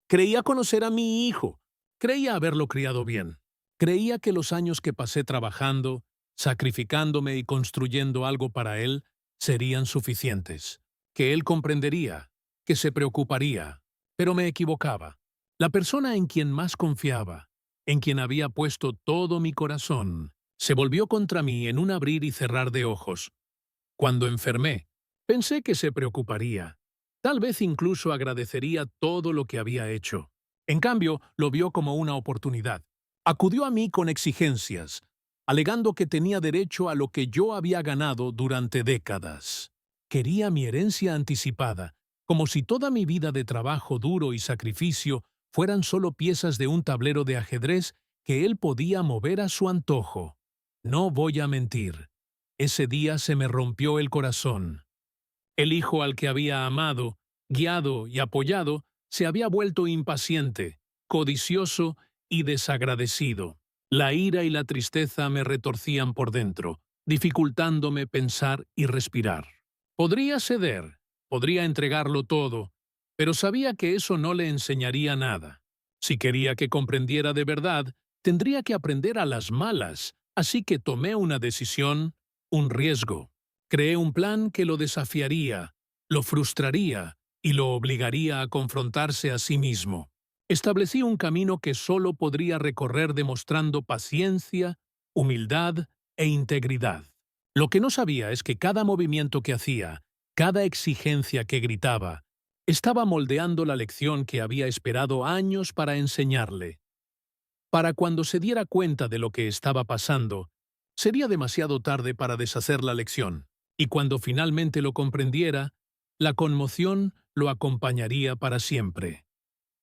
Creía conocer a mi hijo. Creía haberlo criado bien. Creía que los años que pasé trabajando, sacrificándome y construyendo algo para él serían suficientes, que él comprendería, que se preocuparía. Pero me equivocaba. La persona en quien más confiaba, en quien había puesto todo mi corazón, se volvió contra mí en un abrir y cerrar de ojos. Cuando enfermé, pensé que se preocuparía. Tal vez incluso agradecería todo lo que había hecho. En cambio, lo vio como una oportunidad. Acudió a mí con exigencias, alegando que tenía derecho a lo que yo había ganado durante décadas. Quería mi herencia anticipada, como si toda mi vida de trabajo duro y sacrificio fueran solo piezas de un tablero de ajedrez que él podía mover a su antojo. No voy a mentir. Ese día se me rompió el corazón. El hijo al que había amado, guiado y apoyado se había vuelto impaciente, codicioso y desagradecido. La ira y la tristeza me retorcían por dentro, dificultándome pensar y respirar. Podría ceder, podría entregarlo todo, pero sabía que eso no le enseñaría nada. Si quería que comprendiera de verdad, tendría que aprender a las malas, así que tomé una decisión, un riesgo. Creé un plan que lo desafiaría, lo frustraría y lo obligaría a confrontarse a sí mismo. Establecí un camino que solo podría recorrer demostrando paciencia, humildad e integridad. Lo que no sabía es que cada movimiento que hacía, cada exigencia que gritaba, estaba moldeando la lección que había esperado años para enseñarle. Para cuando se diera cuenta de lo que estaba pasando, sería demasiado tarde para deshacer la lección, y cuando finalmente lo comprendiera, la conmoción lo acompañaría para siempre.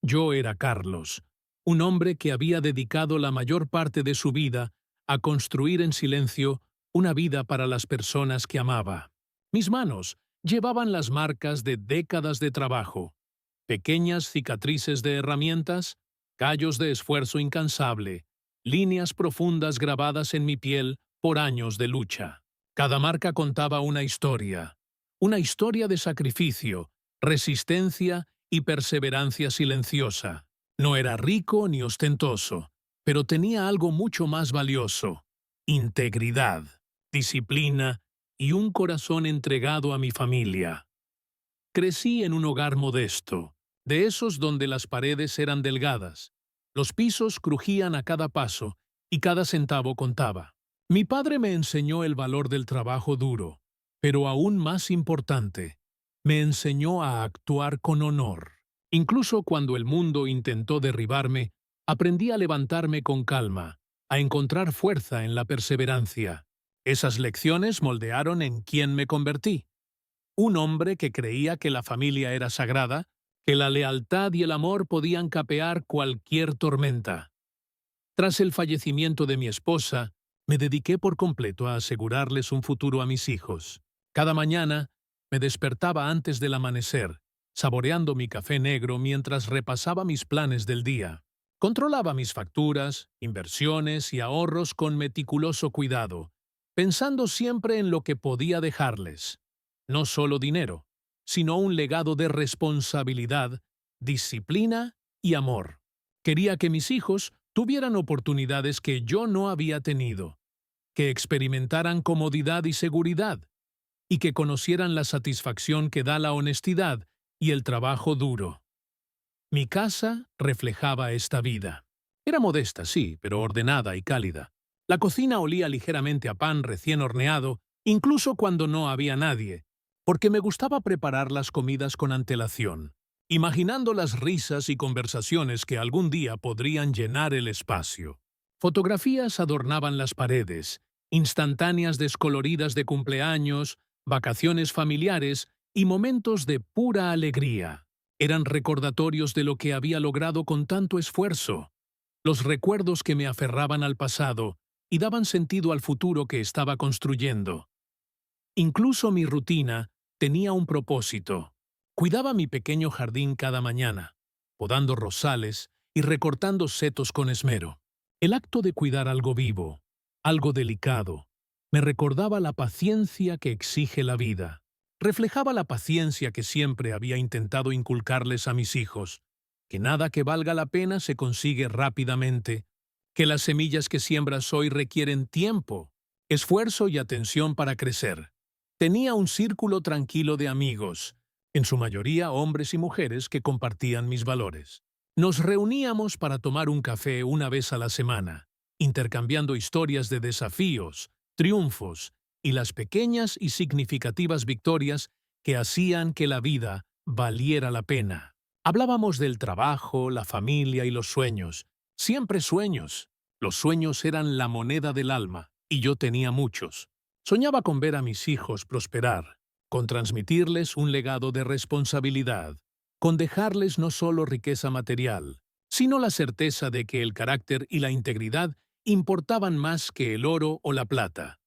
Yo era Carlos, un hombre que había dedicado la mayor parte de su vida a construir en silencio una vida para las personas que amaba. Mis manos llevaban las marcas de décadas de trabajo, pequeñas cicatrices de herramientas, callos de esfuerzo incansable, líneas profundas grabadas en mi piel por años de lucha. Cada marca contaba una historia de sacrificio, resistencia y perseverancia silenciosa. No era rico ni ostentoso, pero tenía algo mucho más valioso: integridad, disciplina y un corazón entregado a mi familia. Crecí en un hogar modesto, de esos donde las paredes eran delgadas, los pisos crujían a cada paso y cada centavo contaba. Mi padre me enseñó el valor del trabajo duro, pero aún más importante, me enseñó a actuar con honor. Incluso cuando el mundo intentó derribarme, aprendí a levantarme con calma, a encontrar fuerza en la perseverancia. Esas lecciones moldearon en quien me convertí. Un hombre que creía que la familia era sagrada, que la lealtad y el amor podían capear cualquier tormenta. Tras el fallecimiento de mi esposa, me dediqué por completo a asegurarles un futuro a mis hijos. Cada mañana me despertaba antes del amanecer, saboreando mi café negro mientras repasaba mis planes del día. Controlaba mis facturas, inversiones y ahorros con meticuloso cuidado, pensando siempre en lo que podía dejarles. No solo dinero, sino un legado de responsabilidad, disciplina y amor. Quería que mis hijos tuvieran oportunidades que yo no había tenido, que experimentaran comodidad y seguridad, y que conocieran la satisfacción que da la honestidad y el trabajo duro. Mi casa reflejaba esta vida. Era modesta, sí, pero ordenada y cálida. La cocina olía ligeramente a pan recién horneado, incluso cuando no había nadie, porque me gustaba preparar las comidas con antelación, imaginando las risas y conversaciones que algún día podrían llenar el espacio. Fotografías adornaban las paredes, instantáneas descoloridas de cumpleaños, vacaciones familiares y momentos de pura alegría. Eran recordatorios de lo que había logrado con tanto esfuerzo, los recuerdos que me aferraban al pasado y daban sentido al futuro que estaba construyendo. Incluso mi rutina tenía un propósito. Cuidaba mi pequeño jardín cada mañana, podando rosales y recortando setos con esmero. El acto de cuidar algo vivo, algo delicado, me recordaba la paciencia que exige la vida. Reflejaba la paciencia que siempre había intentado inculcarles a mis hijos. que nada que valga la pena se consigue rápidamente, que las semillas que siembras hoy requieren tiempo, esfuerzo y atención para crecer. Tenía un círculo tranquilo de amigos, en su mayoría hombres y mujeres que compartían mis valores. Nos reuníamos para tomar un café una vez a la semana, intercambiando historias de desafíos, triunfos y las pequeñas y significativas victorias que hacían que la vida valiera la pena. Hablábamos del trabajo, la familia y los sueños. Siempre sueños. Los sueños eran la moneda del alma, y yo tenía muchos. Soñaba con ver a mis hijos prosperar, con transmitirles un legado de responsabilidad, con dejarles no solo riqueza material, sino la certeza de que el carácter y la integridad importaban más que el oro o la plata.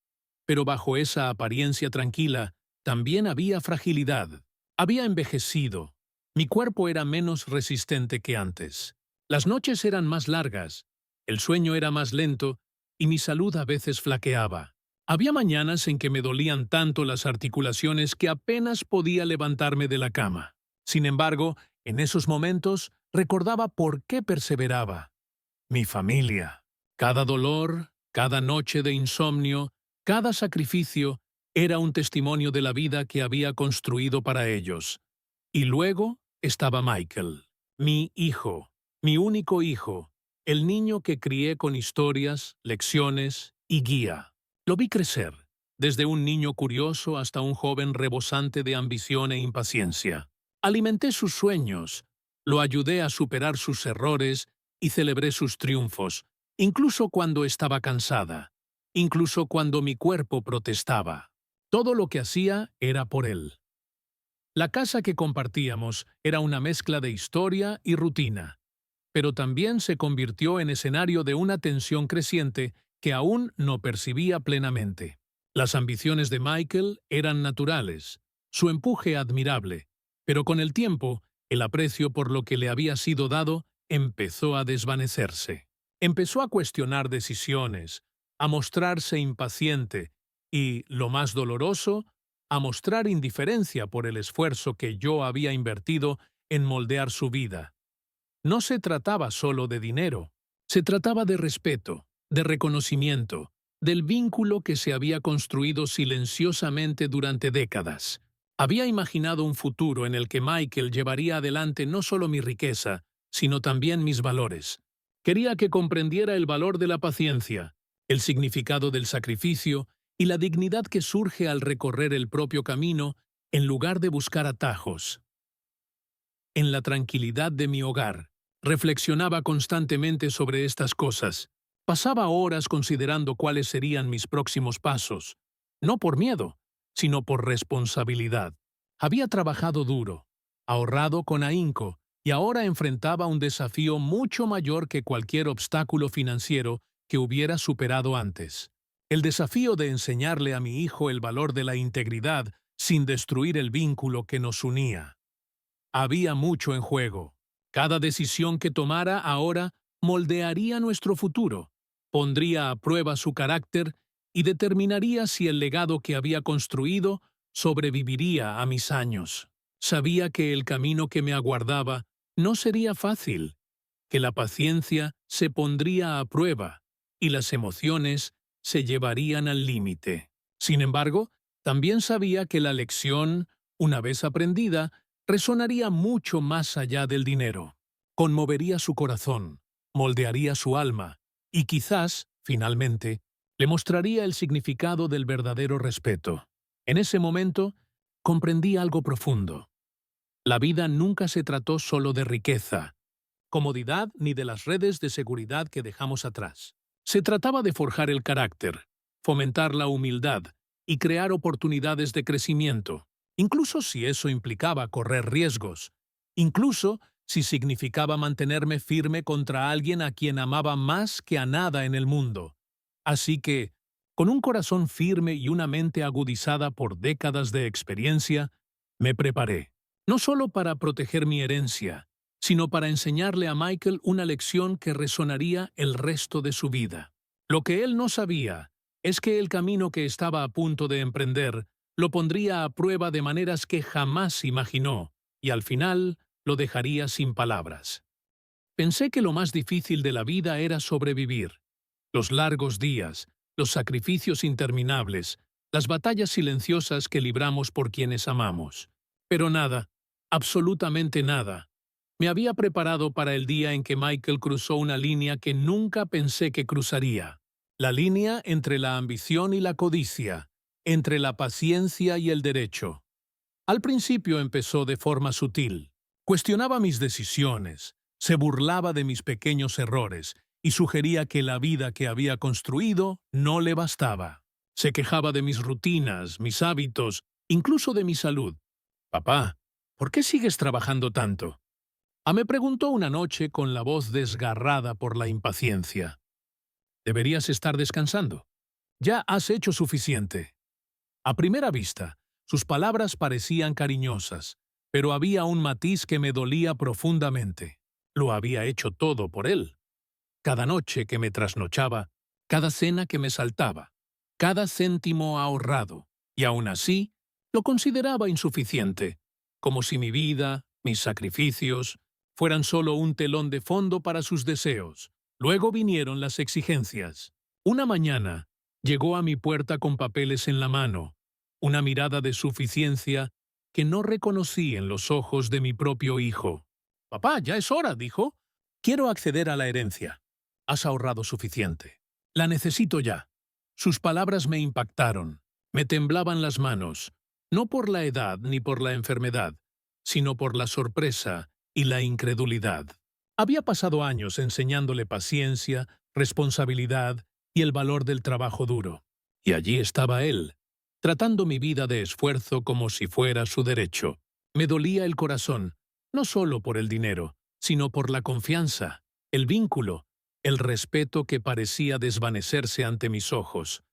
Pero bajo esa apariencia tranquila, también había fragilidad. Había envejecido. Mi cuerpo era menos resistente que antes. Las noches eran más largas, el sueño era más lento y mi salud a veces flaqueaba. Había mañanas en que me dolían tanto las articulaciones que apenas podía levantarme de la cama. Sin embargo, en esos momentos recordaba por qué perseveraba. Mi familia. Cada dolor, cada noche de insomnio, cada sacrificio era un testimonio de la vida que había construido para ellos. Y luego estaba Michael, mi hijo, mi único hijo, el niño que crié con historias, lecciones y guía. Lo vi crecer, desde un niño curioso hasta un joven rebosante de ambición e impaciencia. Alimenté sus sueños, lo ayudé a superar sus errores y celebré sus triunfos, incluso cuando estaba cansada, incluso cuando mi cuerpo protestaba. Todo lo que hacía era por él. La casa que compartíamos era una mezcla de historia y rutina, pero también se convirtió en escenario de una tensión creciente que aún no percibía plenamente. Las ambiciones de Michael eran naturales, su empuje admirable, pero con el tiempo, el aprecio por lo que le había sido dado empezó a desvanecerse. Empezó a cuestionar decisiones, a mostrarse impaciente y, lo más doloroso, a mostrar indiferencia por el esfuerzo que yo había invertido en moldear su vida. No se trataba solo de dinero, se trataba de respeto, de reconocimiento, del vínculo que se había construido silenciosamente durante décadas. Había imaginado un futuro en el que Michael llevaría adelante no solo mi riqueza, sino también mis valores. Quería que comprendiera el valor de la paciencia, el significado del sacrificio y la dignidad que surge al recorrer el propio camino en lugar de buscar atajos. En la tranquilidad de mi hogar, reflexionaba constantemente sobre estas cosas. Pasaba horas considerando cuáles serían mis próximos pasos, no por miedo, sino por responsabilidad. Había trabajado duro, ahorrado con ahínco, y ahora enfrentaba un desafío mucho mayor que cualquier obstáculo financiero que hubiera superado antes. El desafío de enseñarle a mi hijo el valor de la integridad sin destruir el vínculo que nos unía. Había mucho en juego. Cada decisión que tomara ahora moldearía nuestro futuro, pondría a prueba su carácter y determinaría si el legado que había construido sobreviviría a mis años. Sabía que el camino que me aguardaba no sería fácil, que la paciencia se pondría a prueba y las emociones se llevarían al límite. Sin embargo, también sabía que la lección, una vez aprendida, resonaría mucho más allá del dinero. Conmovería su corazón, moldearía su alma y quizás, finalmente, le mostraría el significado del verdadero respeto. En ese momento, comprendí algo profundo. La vida nunca se trató solo de riqueza, comodidad ni de las redes de seguridad que dejamos atrás. Se trataba de forjar el carácter, fomentar la humildad y crear oportunidades de crecimiento, incluso si eso implicaba correr riesgos, incluso si significaba mantenerme firme contra alguien a quien amaba más que a nada en el mundo. Así que, con un corazón firme y una mente agudizada por décadas de experiencia, me preparé, no solo para proteger mi herencia, sino para enseñarle a Michael una lección que resonaría el resto de su vida. Lo que él no sabía es que el camino que estaba a punto de emprender lo pondría a prueba de maneras que jamás imaginó, y al final lo dejaría sin palabras. Pensé que lo más difícil de la vida era sobrevivir. Los largos días, los sacrificios interminables, las batallas silenciosas que libramos por quienes amamos. Pero nada, absolutamente nada, me había preparado para el día en que Michael cruzó una línea que nunca pensé que cruzaría. La línea entre la ambición y la codicia, entre la paciencia y el derecho. Al principio empezó de forma sutil. Cuestionaba mis decisiones, se burlaba de mis pequeños errores y sugería que la vida que había construido no le bastaba. Se quejaba de mis rutinas, mis hábitos, incluso de mi salud. «Papá, ¿por qué sigues trabajando tanto?», me preguntó una noche con la voz desgarrada por la impaciencia. «Deberías estar descansando. Ya has hecho suficiente». A primera vista, sus palabras parecían cariñosas, pero había un matiz que me dolía profundamente. Lo había hecho todo por él. Cada noche que me trasnochaba, cada cena que me saltaba, cada céntimo ahorrado, y aún así lo consideraba insuficiente, como si mi vida, mis sacrificios, fueran solo un telón de fondo para sus deseos. Luego vinieron las exigencias. Una mañana llegó a mi puerta con papeles en la mano, una mirada de suficiencia que no reconocí en los ojos de mi propio hijo. «Papá, ya es hora», dijo. «Quiero acceder a la herencia. Has ahorrado suficiente. La necesito ya». Sus palabras me impactaron. Me temblaban las manos, no por la edad ni por la enfermedad, sino por la sorpresa y la incredulidad. Había pasado años enseñándole paciencia, responsabilidad y el valor del trabajo duro. Y allí estaba él, tratando mi vida de esfuerzo como si fuera su derecho. Me dolía el corazón, no solo por el dinero, sino por la confianza, el vínculo, el respeto que parecía desvanecerse ante mis ojos.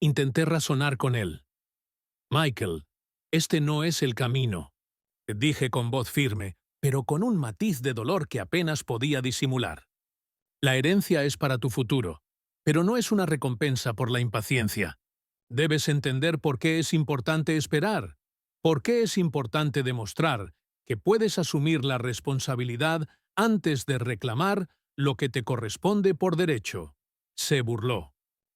Intenté razonar con él. «Michael, este no es el camino», dije con voz firme, pero con un matiz de dolor que apenas podía disimular. «La herencia es para tu futuro, pero no es una recompensa por la impaciencia. Debes entender por qué es importante esperar, por qué es importante demostrar que puedes asumir la responsabilidad antes de reclamar lo que te corresponde por derecho». Se burló.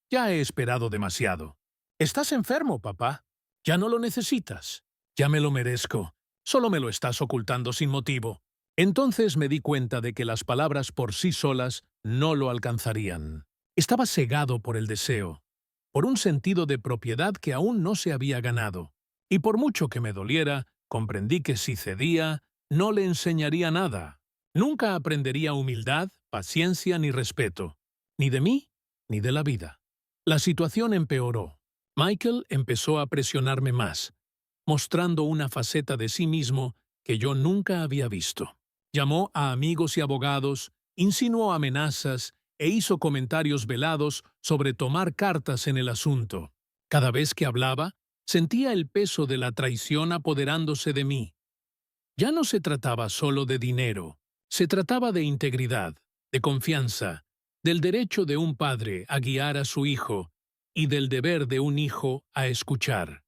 «Ya he esperado demasiado». «Estás enfermo, papá. Ya no lo necesitas». «Ya me lo merezco. Solo me lo estás ocultando sin motivo». Entonces me di cuenta de que las palabras por sí solas no lo alcanzarían. Estaba cegado por el deseo, por un sentido de propiedad que aún no se había ganado. Y por mucho que me doliera, comprendí que si cedía, no le enseñaría nada. Nunca aprendería humildad, paciencia ni respeto, ni de mí ni de la vida. La situación empeoró. Michael empezó a presionarme más, mostrando una faceta de sí mismo que yo nunca había visto. Llamó a amigos y abogados, insinuó amenazas e hizo comentarios velados sobre tomar cartas en el asunto. Cada vez que hablaba, sentía el peso de la traición apoderándose de mí. Ya no se trataba solo de dinero, se trataba de integridad, de confianza, del derecho de un padre a guiar a su hijo y del deber de un hijo a escuchar.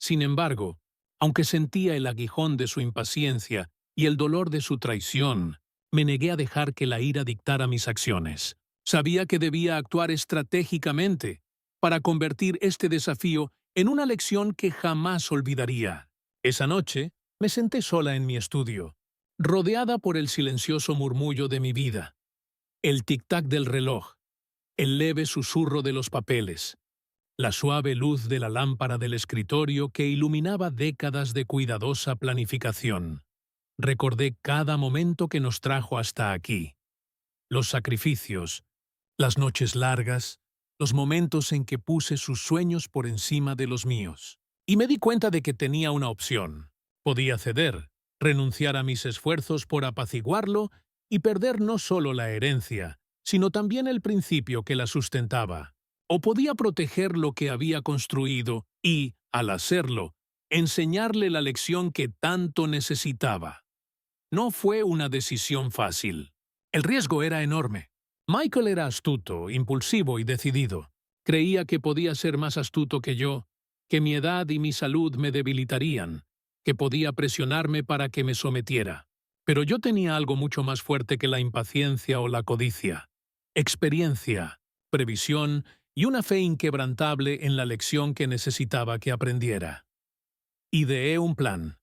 Sin embargo, aunque sentía el aguijón de su impaciencia y el dolor de su traición, me negué a dejar que la ira dictara mis acciones. Sabía que debía actuar estratégicamente para convertir este desafío en una lección que jamás olvidaría. Esa noche, me senté sola en mi estudio, rodeada por el silencioso murmullo de mi vida, el tic-tac del reloj, el leve susurro de los papeles, la suave luz de la lámpara del escritorio que iluminaba décadas de cuidadosa planificación. Recordé cada momento que nos trajo hasta aquí. Los sacrificios, las noches largas, los momentos en que puse sus sueños por encima de los míos. Y me di cuenta de que tenía una opción. Podía ceder, renunciar a mis esfuerzos por apaciguarlo y perder no solo la herencia, sino también el principio que la sustentaba. O podía proteger lo que había construido y, al hacerlo, enseñarle la lección que tanto necesitaba. No fue una decisión fácil. El riesgo era enorme. Michael era astuto, impulsivo y decidido. Creía que podía ser más astuto que yo, que mi edad y mi salud me debilitarían, que podía presionarme para que me sometiera. Pero yo tenía algo mucho más fuerte que la impaciencia o la codicia: experiencia, previsión y una fe inquebrantable en la lección que necesitaba que aprendiera. Ideé un plan,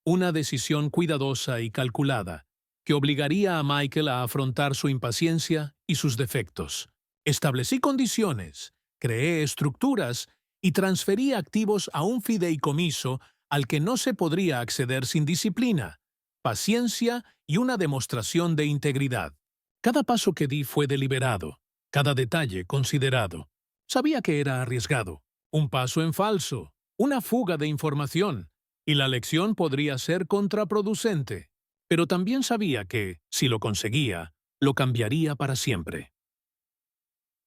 una decisión cuidadosa y calculada, que obligaría a Michael a afrontar su impaciencia y sus defectos. Establecí condiciones, creé estructuras y transferí activos a un fideicomiso al que no se podría acceder sin disciplina, paciencia y una demostración de integridad. Cada paso que di fue deliberado, cada detalle considerado. Sabía que era arriesgado, un paso en falso, una fuga de información, y la lección podría ser contraproducente, pero también sabía que, si lo conseguía, lo cambiaría para siempre.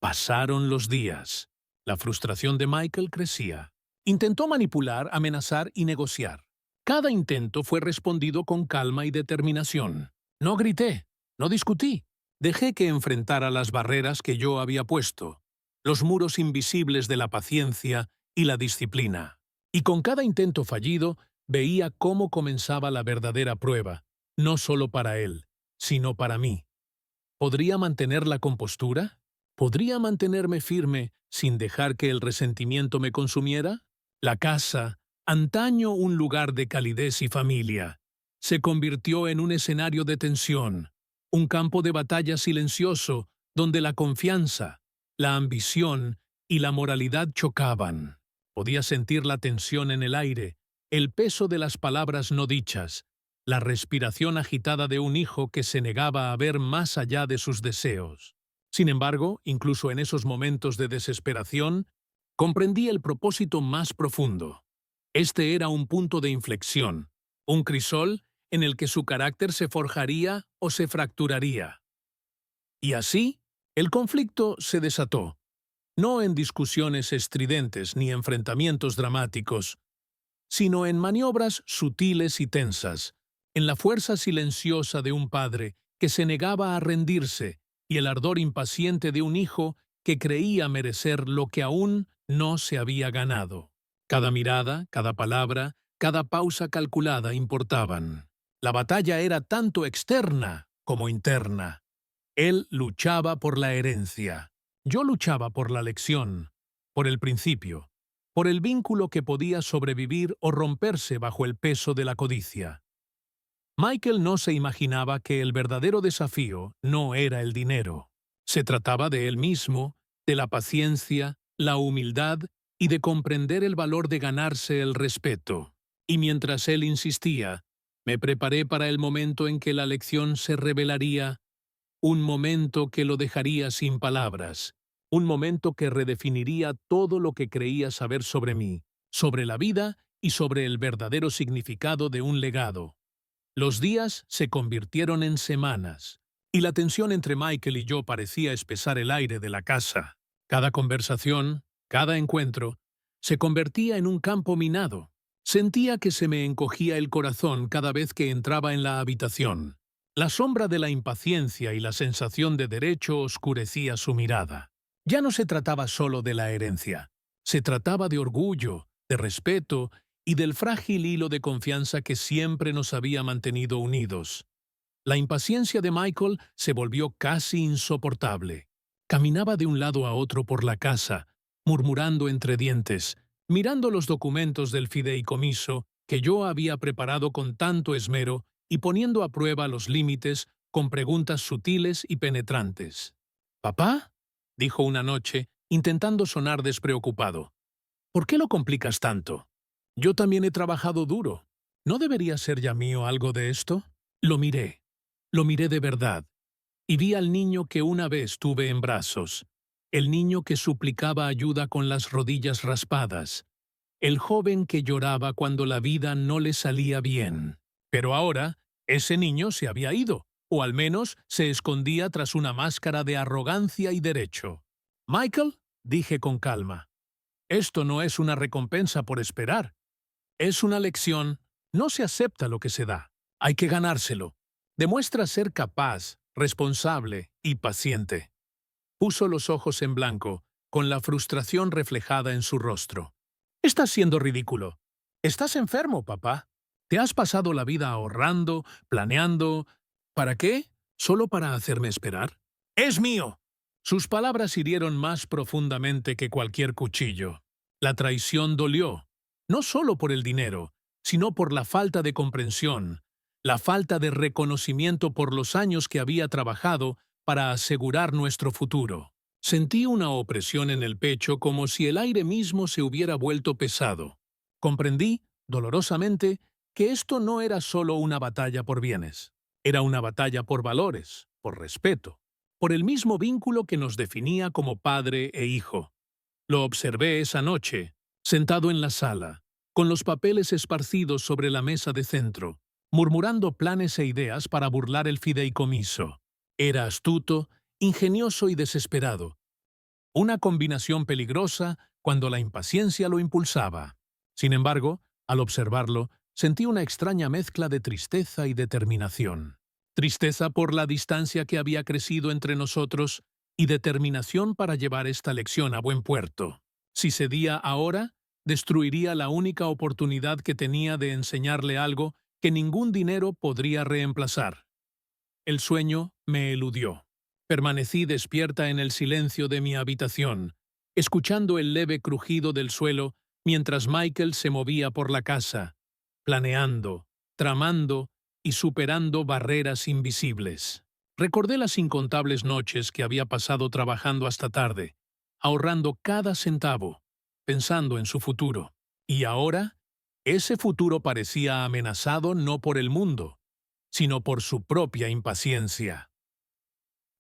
Pasaron los días. La frustración de Michael crecía. Intentó manipular, amenazar y negociar. Cada intento fue respondido con calma y determinación. No grité, no discutí. Dejé que enfrentara las barreras que yo había puesto, los muros invisibles de la paciencia y la disciplina. Y con cada intento fallido, veía cómo comenzaba la verdadera prueba, no solo para él, sino para mí. ¿Podría mantener la compostura? ¿Podría mantenerme firme sin dejar que el resentimiento me consumiera? La casa, antaño un lugar de calidez y familia, se convirtió en un escenario de tensión, un campo de batalla silencioso donde la confianza, la ambición y la moralidad chocaban. Podía sentir la tensión en el aire, el peso de las palabras no dichas, la respiración agitada de un hijo que se negaba a ver más allá de sus deseos. Sin embargo, incluso en esos momentos de desesperación, comprendí el propósito más profundo. Este era un punto de inflexión, un crisol en el que su carácter se forjaría o se fracturaría. Y así, el conflicto se desató, no en discusiones estridentes ni enfrentamientos dramáticos, sino en maniobras sutiles y tensas, en la fuerza silenciosa de un padre que se negaba a rendirse y el ardor impaciente de un hijo que creía merecer lo que aún no se había ganado. Cada mirada, cada palabra, cada pausa calculada importaban. La batalla era tanto externa como interna. Él luchaba por la herencia. Yo luchaba por la lección, por el principio, por el vínculo que podía sobrevivir o romperse bajo el peso de la codicia. Michael no se imaginaba que el verdadero desafío no era el dinero. Se trataba de él mismo, de la paciencia, la humildad y de comprender el valor de ganarse el respeto. Y mientras él insistía, me preparé para el momento en que la lección se revelaría, un momento que lo dejaría sin palabras, un momento que redefiniría todo lo que creía saber sobre mí, sobre la vida y sobre el verdadero significado de un legado. Los días se convirtieron en semanas, y la tensión entre Michael y yo parecía espesar el aire de la casa. Cada conversación, cada encuentro, se convertía en un campo minado. Sentía que se me encogía el corazón cada vez que entraba en la habitación. La sombra de la impaciencia y la sensación de derecho oscurecía su mirada. Ya no se trataba solo de la herencia. Se trataba de orgullo, de respeto y del frágil hilo de confianza que siempre nos había mantenido unidos. La impaciencia de Michael se volvió casi insoportable. Caminaba de un lado a otro por la casa, murmurando entre dientes, mirando los documentos del fideicomiso que yo había preparado con tanto esmero y poniendo a prueba los límites con preguntas sutiles y penetrantes. «¿Papá?», dijo una noche, intentando sonar despreocupado. «¿Por qué lo complicas tanto? Yo también he trabajado duro. ¿No debería ser ya mío algo de esto?». Lo miré de verdad, y vi al niño que una vez tuve en brazos, el niño que suplicaba ayuda con las rodillas raspadas, el joven que lloraba cuando la vida no le salía bien. Pero ahora, ese niño se había ido, o al menos se escondía tras una máscara de arrogancia y derecho. «Michael», dije con calma, «esto no es una recompensa por esperar. Es una lección. No se acepta lo que se da. Hay que ganárselo. Demuestra ser capaz, responsable y paciente». Puso los ojos en blanco, con la frustración reflejada en su rostro. «Estás siendo ridículo. Estás enfermo, papá. ¿Te has pasado la vida ahorrando, planeando? ¿Para qué? ¿Solo para hacerme esperar? ¡Es mío! Sus palabras hirieron más profundamente que cualquier cuchillo. La traición dolió, no solo por el dinero, sino por la falta de comprensión, la falta de reconocimiento por los años que había trabajado para asegurar nuestro futuro. Sentí una opresión en el pecho como si el aire mismo se hubiera vuelto pesado. Comprendí, dolorosamente, que esto no era solo una batalla por bienes. Era una batalla por valores, por respeto, por el mismo vínculo que nos definía como padre e hijo. Lo observé esa noche, sentado en la sala, con los papeles esparcidos sobre la mesa de centro, murmurando planes e ideas para burlar el fideicomiso. Era astuto, ingenioso y desesperado. Una combinación peligrosa cuando la impaciencia lo impulsaba. Sin embargo, al observarlo, sentí una extraña mezcla de tristeza y determinación. Tristeza por la distancia que había crecido entre nosotros y determinación para llevar esta lección a buen puerto. Si cedía ahora, destruiría la única oportunidad que tenía de enseñarle algo que ningún dinero podría reemplazar. El sueño me eludió. Permanecí despierta en el silencio de mi habitación, escuchando el leve crujido del suelo mientras Michael se movía por la casa, planeando, tramando y superando barreras invisibles. Recordé las incontables noches que había pasado trabajando hasta tarde, ahorrando cada centavo, pensando en su futuro. Y ahora, ese futuro parecía amenazado no por el mundo, sino por su propia impaciencia.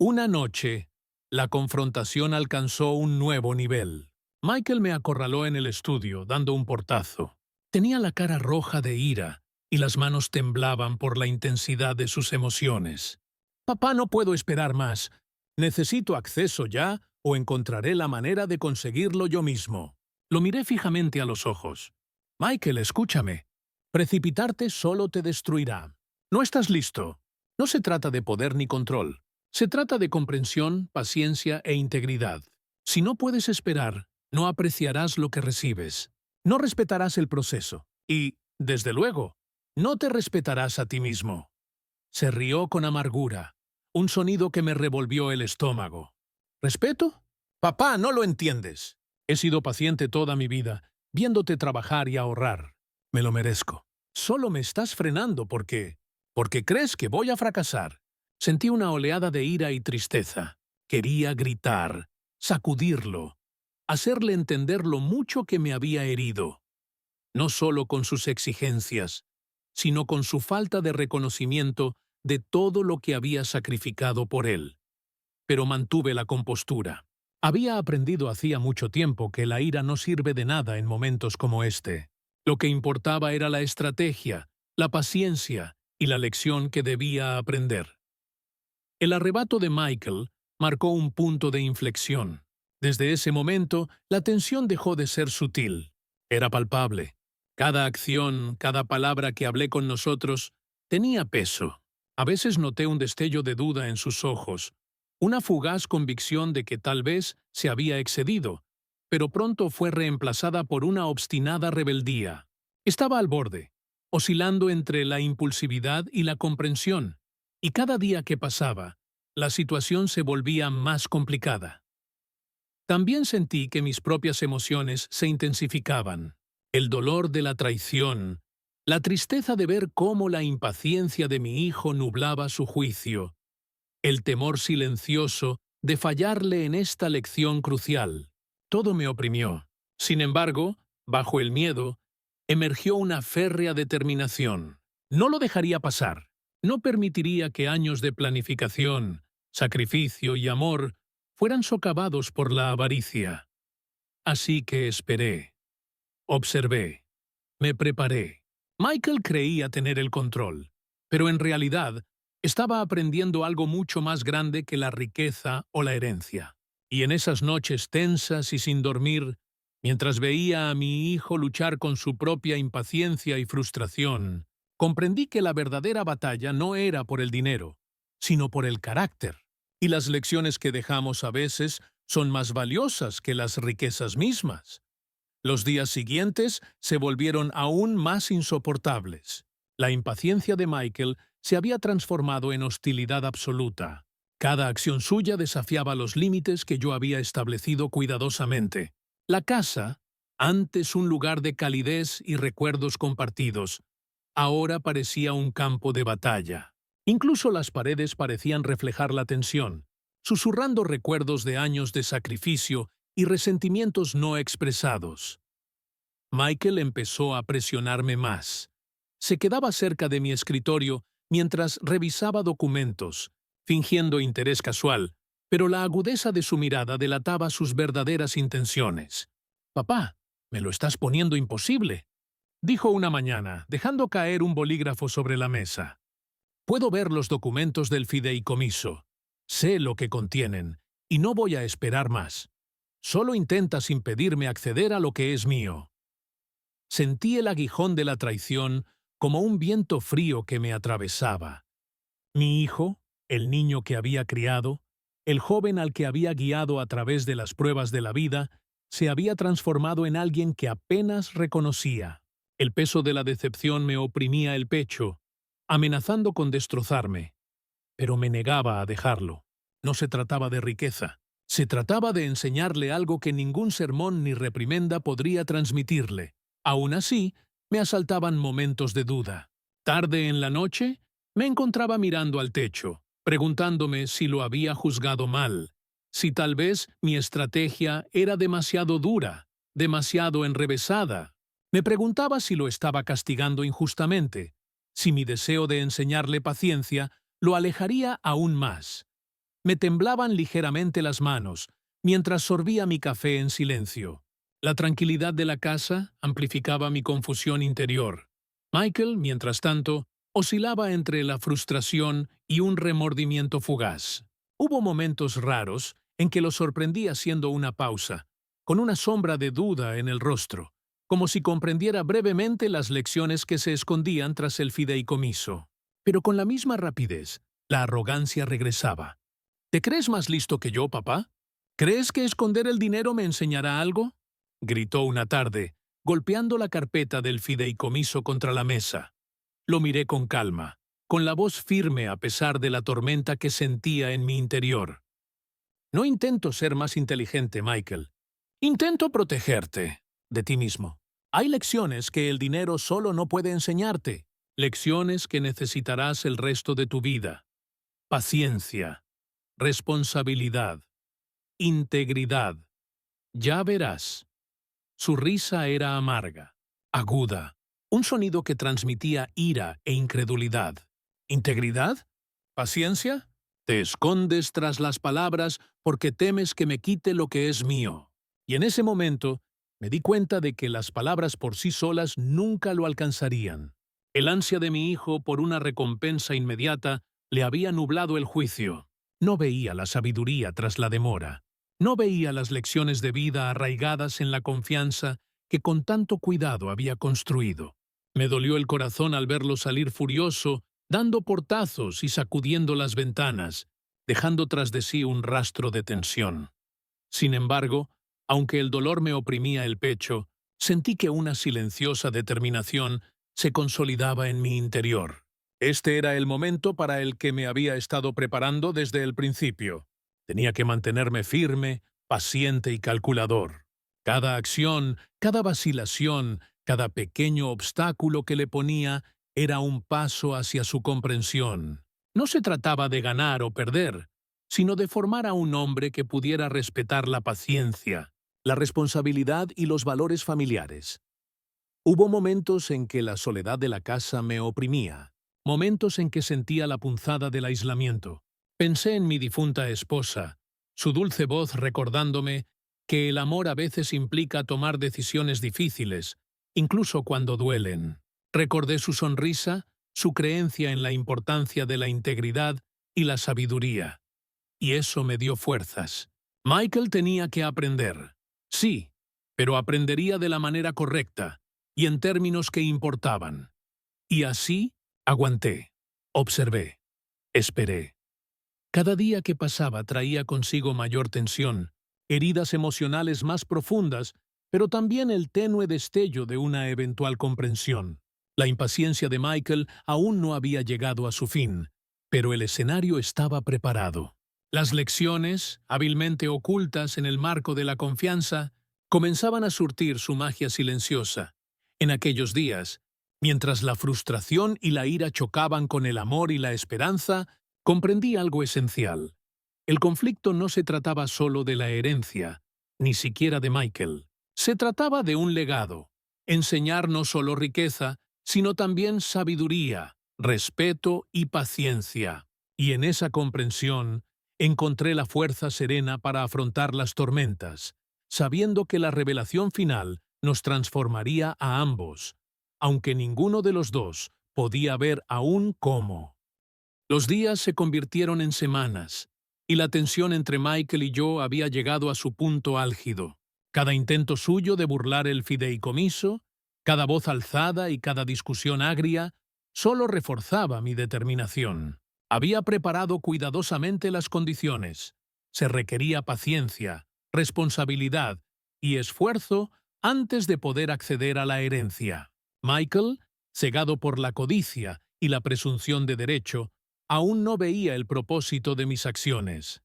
Una noche, la confrontación alcanzó un nuevo nivel. Michael me acorraló en el estudio, dando un portazo. Tenía la cara roja de ira y las manos temblaban por la intensidad de sus emociones. «Papá, no puedo esperar más. Necesito acceso ya o encontraré la manera de conseguirlo yo mismo». Lo miré fijamente a los ojos. «Michael, escúchame. Precipitarte solo te destruirá. No estás listo. No se trata de poder ni control. Se trata de comprensión, paciencia e integridad. Si no puedes esperar, no apreciarás lo que recibes. No respetarás el proceso. Y, desde luego, no te respetarás a ti mismo». Se rió con amargura, un sonido que me revolvió el estómago. ¿Respeto? Papá, no lo entiendes. He sido paciente toda mi vida, viéndote trabajar y ahorrar. Me lo merezco. Solo me estás frenando porque crees que voy a fracasar. Sentí una oleada de ira y tristeza. Quería gritar, sacudirlo, hacerle entender lo mucho que me había herido. No solo con sus exigencias, sino con su falta de reconocimiento de todo lo que había sacrificado por él. Pero mantuve la compostura. Había aprendido hacía mucho tiempo que la ira no sirve de nada en momentos como este. Lo que importaba era la estrategia, la paciencia y la lección que debía aprender. El arrebato de Michael marcó un punto de inflexión. Desde ese momento, la tensión dejó de ser sutil. Era palpable. Cada acción, cada palabra que hablé con nosotros, tenía peso. A veces noté un destello de duda en sus ojos, una fugaz convicción de que tal vez se había excedido, pero pronto fue reemplazada por una obstinada rebeldía. Estaba al borde, oscilando entre la impulsividad y la comprensión, y cada día que pasaba, la situación se volvía más complicada. También sentí que mis propias emociones se intensificaban. El dolor de la traición, la tristeza de ver cómo la impaciencia de mi hijo nublaba su juicio, el temor silencioso de fallarle en esta lección crucial. Todo me oprimió. Sin embargo, bajo el miedo, emergió una férrea determinación. No lo dejaría pasar. No permitiría que años de planificación, sacrificio y amor fueran socavados por la avaricia. Así que esperé. Observé. Me preparé. Michael creía tener el control, pero en realidad estaba aprendiendo algo mucho más grande que la riqueza o la herencia. Y en esas noches tensas y sin dormir, mientras veía a mi hijo luchar con su propia impaciencia y frustración, comprendí que la verdadera batalla no era por el dinero, sino por el carácter. Y las lecciones que dejamos a veces son más valiosas que las riquezas mismas. Los días siguientes se volvieron aún más insoportables. La impaciencia de Michael se había transformado en hostilidad absoluta. Cada acción suya desafiaba los límites que yo había establecido cuidadosamente. La casa, antes un lugar de calidez y recuerdos compartidos, ahora parecía un campo de batalla. Incluso las paredes parecían reflejar la tensión, susurrando recuerdos de años de sacrificio y resentimientos no expresados. Michael empezó a presionarme más. Se quedaba cerca de mi escritorio mientras revisaba documentos, fingiendo interés casual, pero la agudeza de su mirada delataba sus verdaderas intenciones. «Papá, me lo estás poniendo imposible», dijo una mañana, dejando caer un bolígrafo sobre la mesa. «Puedo ver los documentos del fideicomiso. Sé lo que contienen, y no voy a esperar más. Solo intentas impedirme acceder a lo que es mío». Sentí el aguijón de la traición como un viento frío que me atravesaba. Mi hijo, el niño que había criado, el joven al que había guiado a través de las pruebas de la vida, se había transformado en alguien que apenas reconocía. El peso de la decepción me oprimía el pecho, amenazando con destrozarme, pero me negaba a dejarlo. No se trataba de riqueza, se trataba de enseñarle algo que ningún sermón ni reprimenda podría transmitirle. Aún así, me asaltaban momentos de duda. Tarde en la noche, me encontraba mirando al techo, preguntándome si lo había juzgado mal, si tal vez mi estrategia era demasiado dura, demasiado enrevesada. Me preguntaba si lo estaba castigando injustamente, si mi deseo de enseñarle paciencia lo alejaría aún más. Me temblaban ligeramente las manos, mientras sorbía mi café en silencio. La tranquilidad de la casa amplificaba mi confusión interior. Michael, mientras tanto, oscilaba entre la frustración y un remordimiento fugaz. Hubo momentos raros en que lo sorprendí haciendo una pausa, con una sombra de duda en el rostro, como si comprendiera brevemente las lecciones que se escondían tras el fideicomiso. Pero con la misma rapidez, la arrogancia regresaba. ¿Te crees más listo que yo, papá? ¿Crees que esconder el dinero me enseñará algo?, gritó una tarde, golpeando la carpeta del fideicomiso contra la mesa. Lo miré con calma, con la voz firme a pesar de la tormenta que sentía en mi interior. No intento ser más inteligente, Michael. Intento protegerte de ti mismo. Hay lecciones que el dinero solo no puede enseñarte, lecciones que necesitarás el resto de tu vida. Paciencia, responsabilidad, integridad. Ya verás. Su risa era amarga, aguda, un sonido que transmitía ira e incredulidad. ¿Integridad? ¿Paciencia? Te escondes tras las palabras porque temes que me quite lo que es mío. Y en ese momento me di cuenta de que las palabras por sí solas nunca lo alcanzarían. El ansia de mi hijo por una recompensa inmediata le había nublado el juicio. No veía la sabiduría tras la demora. No veía las lecciones de vida arraigadas en la confianza que con tanto cuidado había construido. Me dolió el corazón al verlo salir furioso, dando portazos y sacudiendo las ventanas, dejando tras de sí un rastro de tensión. Sin embargo, aunque el dolor me oprimía el pecho, sentí que una silenciosa determinación se consolidaba en mi interior. Este era el momento para el que me había estado preparando desde el principio. Tenía que mantenerme firme, paciente y calculador. Cada acción, cada vacilación, cada pequeño obstáculo que le ponía era un paso hacia su comprensión. No se trataba de ganar o perder, sino de formar a un hombre que pudiera respetar la paciencia, la responsabilidad y los valores familiares. Hubo momentos en que la soledad de la casa me oprimía, momentos en que sentía la punzada del aislamiento. Pensé en mi difunta esposa, su dulce voz recordándome que el amor a veces implica tomar decisiones difíciles, incluso cuando duelen. Recordé su sonrisa, su creencia en la importancia de la integridad y la sabiduría. Y eso me dio fuerzas. Michael tenía que aprender. Sí, pero aprendería de la manera correcta y en términos que importaban. Y así aguanté, observé, esperé. Cada día que pasaba traía consigo mayor tensión, heridas emocionales más profundas, pero también el tenue destello de una eventual comprensión. La impaciencia de Michael aún no había llegado a su fin, pero el escenario estaba preparado. Las lecciones, hábilmente ocultas en el marco de la confianza, comenzaban a surtir su magia silenciosa. En aquellos días, mientras la frustración y la ira chocaban con el amor y la esperanza, comprendí algo esencial. El conflicto no se trataba solo de la herencia, ni siquiera de Michael. Se trataba de un legado. Enseñar no solo riqueza, sino también sabiduría, respeto y paciencia. Y en esa comprensión encontré la fuerza serena para afrontar las tormentas, sabiendo que la revelación final nos transformaría a ambos, aunque ninguno de los dos podía ver aún cómo. Los días se convirtieron en semanas, y la tensión entre Michael y yo había llegado a su punto álgido. Cada intento suyo de burlar el fideicomiso, cada voz alzada y cada discusión agria, solo reforzaba mi determinación. Había preparado cuidadosamente las condiciones. Se requería paciencia, responsabilidad y esfuerzo antes de poder acceder a la herencia. Michael, cegado por la codicia y la presunción de derecho, aún no veía el propósito de mis acciones.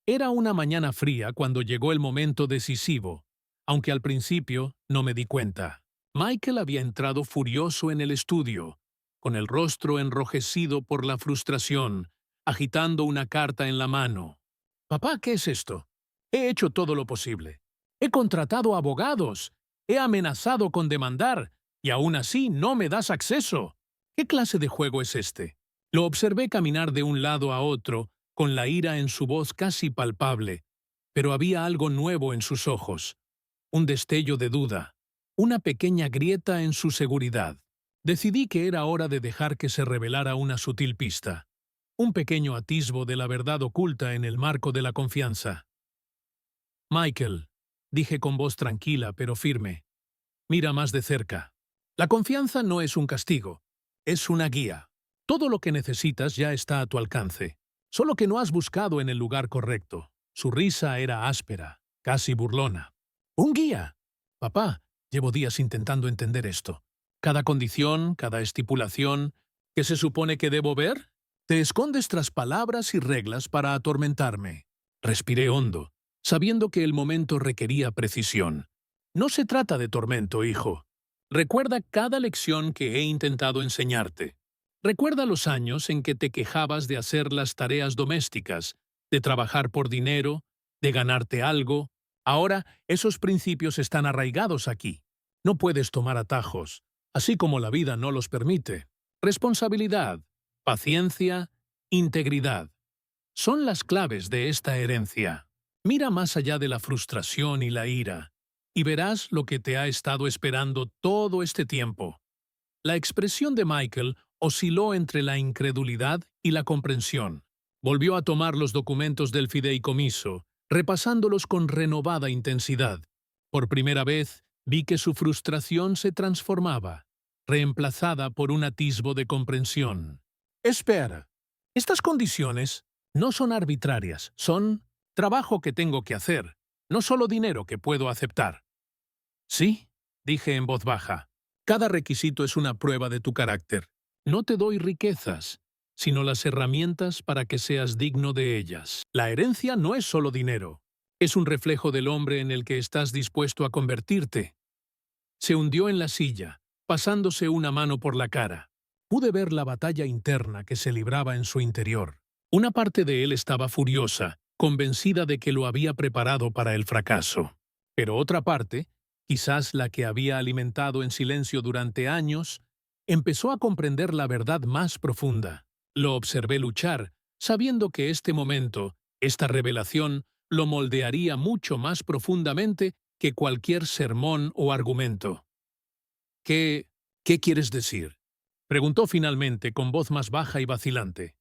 Era una mañana fría cuando llegó el momento decisivo, aunque al principio no me di cuenta. Michael había entrado furioso en el estudio, con el rostro enrojecido por la frustración, agitando una carta en la mano. «Papá, ¿qué es esto? He hecho todo lo posible. He contratado abogados. He amenazado con demandar, y aún así no me das acceso. ¿Qué clase de juego es este?» Lo observé caminar de un lado a otro, con la ira en su voz casi palpable, pero había algo nuevo en sus ojos, un destello de duda, una pequeña grieta en su seguridad. Decidí que era hora de dejar que se revelara una sutil pista, un pequeño atisbo de la verdad oculta en el marco de la confianza. «Michael», dije con voz tranquila pero firme, «mira más de cerca. La confianza no es un castigo, es una guía. Todo lo que necesitas ya está a tu alcance, solo que no has buscado en el lugar correcto». Su risa era áspera, casi burlona. «¿Un guía? Papá, llevo días intentando entender esto. Cada condición, cada estipulación, ¿qué se supone que debo ver? Te escondes tras palabras y reglas para atormentarme». Respiré hondo, sabiendo que el momento requería precisión. «No se trata de tormento, hijo. Recuerda cada lección que he intentado enseñarte. Recuerda los años en que te quejabas de hacer las tareas domésticas, de trabajar por dinero, de ganarte algo. Ahora esos principios están arraigados aquí. No puedes tomar atajos, así como la vida no los permite. Responsabilidad, paciencia, integridad. Son las claves de esta herencia. Mira más allá de la frustración y la ira, y verás lo que te ha estado esperando todo este tiempo». La expresión de Michael osciló entre la incredulidad y la comprensión. Volvió a tomar los documentos del fideicomiso, repasándolos con renovada intensidad. Por primera vez, vi que su frustración se transformaba, reemplazada por un atisbo de comprensión. «Espera, estas condiciones no son arbitrarias, son trabajo que tengo que hacer, no solo dinero que puedo aceptar». «Sí», dije en voz baja, «cada requisito es una prueba de tu carácter. No te doy riquezas, sino las herramientas para que seas digno de ellas. La herencia no es solo dinero, es un reflejo del hombre en el que estás dispuesto a convertirte». Se hundió en la silla, pasándose una mano por la cara. Pude ver la batalla interna que se libraba en su interior. Una parte de él estaba furiosa, convencida de que lo había preparado para el fracaso. Pero otra parte, quizás la que había alimentado en silencio durante años, empezó a comprender la verdad más profunda. Lo observé luchar, sabiendo que este momento, esta revelación, lo moldearía mucho más profundamente que cualquier sermón o argumento. ¿Qué quieres decir?», preguntó finalmente con voz más baja y vacilante.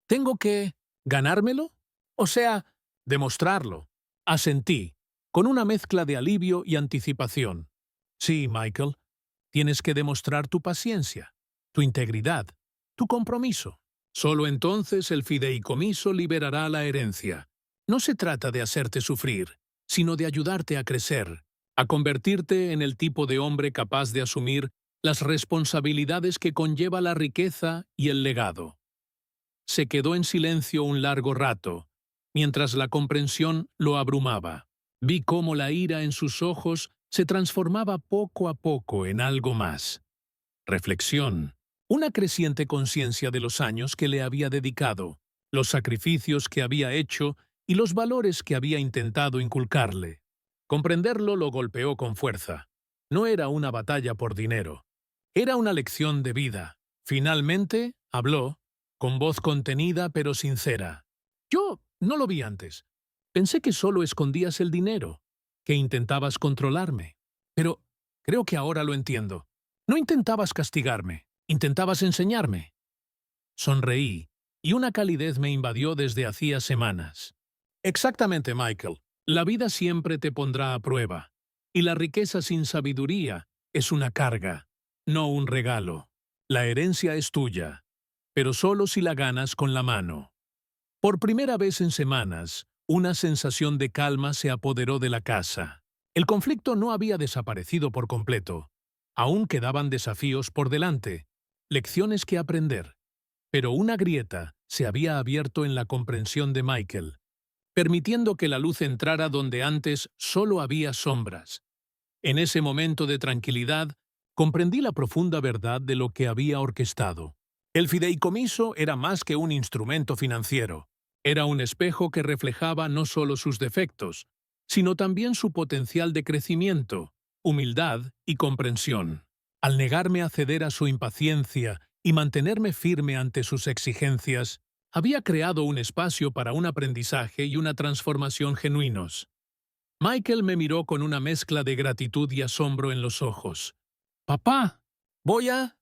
«¿Tengo que ganármelo? O sea, demostrarlo». Asentí, con una mezcla de alivio y anticipación. «Sí, Michael, tienes que demostrar tu paciencia, tu integridad, tu compromiso. Solo entonces el fideicomiso liberará la herencia. No se trata de hacerte sufrir, sino de ayudarte a crecer, a convertirte en el tipo de hombre capaz de asumir las responsabilidades que conlleva la riqueza y el legado. Se quedó en silencio un largo rato, mientras la comprensión lo abrumaba. Vi cómo la ira en sus ojos se transformaba poco a poco en algo más. Reflexión. Una creciente conciencia de los años que le había dedicado, los sacrificios que había hecho y los valores que había intentado inculcarle. Comprenderlo lo golpeó con fuerza. No era una batalla por dinero. Era una lección de vida. Finalmente, habló, con voz contenida pero sincera. Yo no lo vi antes. Pensé que solo escondías el dinero, que intentabas controlarme. Pero creo que ahora lo entiendo. No intentabas castigarme, intentabas enseñarme. Sonreí, y una calidez me invadió desde hacía semanas. Exactamente, Michael. La vida siempre te pondrá a prueba, y la riqueza sin sabiduría es una carga, no un regalo. La herencia es tuya, pero solo si la ganas con la mano. Por primera vez en semanas, una sensación de calma se apoderó de la casa. El conflicto no había desaparecido por completo. Aún quedaban desafíos por delante, lecciones que aprender. Pero una grieta se había abierto en la comprensión de Michael, permitiendo que la luz entrara donde antes solo había sombras. En ese momento de tranquilidad, comprendí la profunda verdad de lo que había orquestado. El fideicomiso era más que un instrumento financiero. Era un espejo que reflejaba no solo sus defectos, sino también su potencial de crecimiento, humildad y comprensión. Al negarme a ceder a su impaciencia y mantenerme firme ante sus exigencias, había creado un espacio para un aprendizaje y una transformación genuinos. Michael me miró con una mezcla de gratitud y asombro en los ojos. «Papá, voy a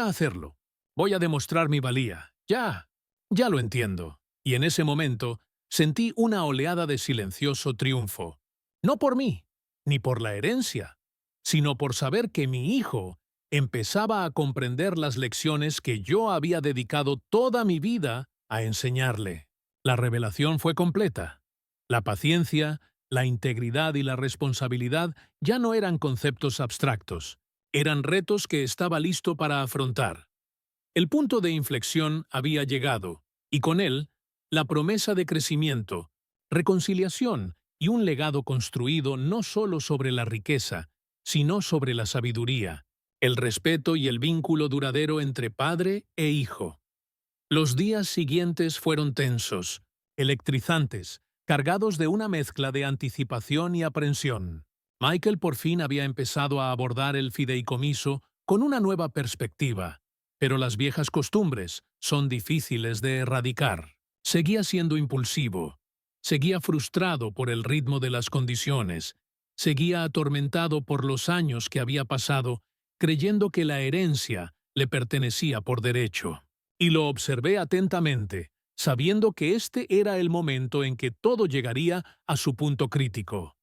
hacerlo. Voy a demostrar mi valía. Ya lo entiendo». Y en ese momento sentí una oleada de silencioso triunfo. No por mí, ni por la herencia, sino por saber que mi hijo empezaba a comprender las lecciones que yo había dedicado toda mi vida a enseñarle. La revelación fue completa. La paciencia, la integridad y la responsabilidad ya no eran conceptos abstractos, eran retos que estaba listo para afrontar. El punto de inflexión había llegado, y con él, la promesa de crecimiento, reconciliación y un legado construido no solo sobre la riqueza, sino sobre la sabiduría, el respeto y el vínculo duradero entre padre e hijo. Los días siguientes fueron tensos, electrizantes, cargados de una mezcla de anticipación y aprensión. Michael por fin había empezado a abordar el fideicomiso con una nueva perspectiva, pero las viejas costumbres son difíciles de erradicar. Seguía siendo impulsivo, seguía frustrado por el ritmo de las condiciones, seguía atormentado por los años que había pasado, creyendo que la herencia le pertenecía por derecho. Y lo observé atentamente, sabiendo que este era el momento en que todo llegaría a su punto crítico.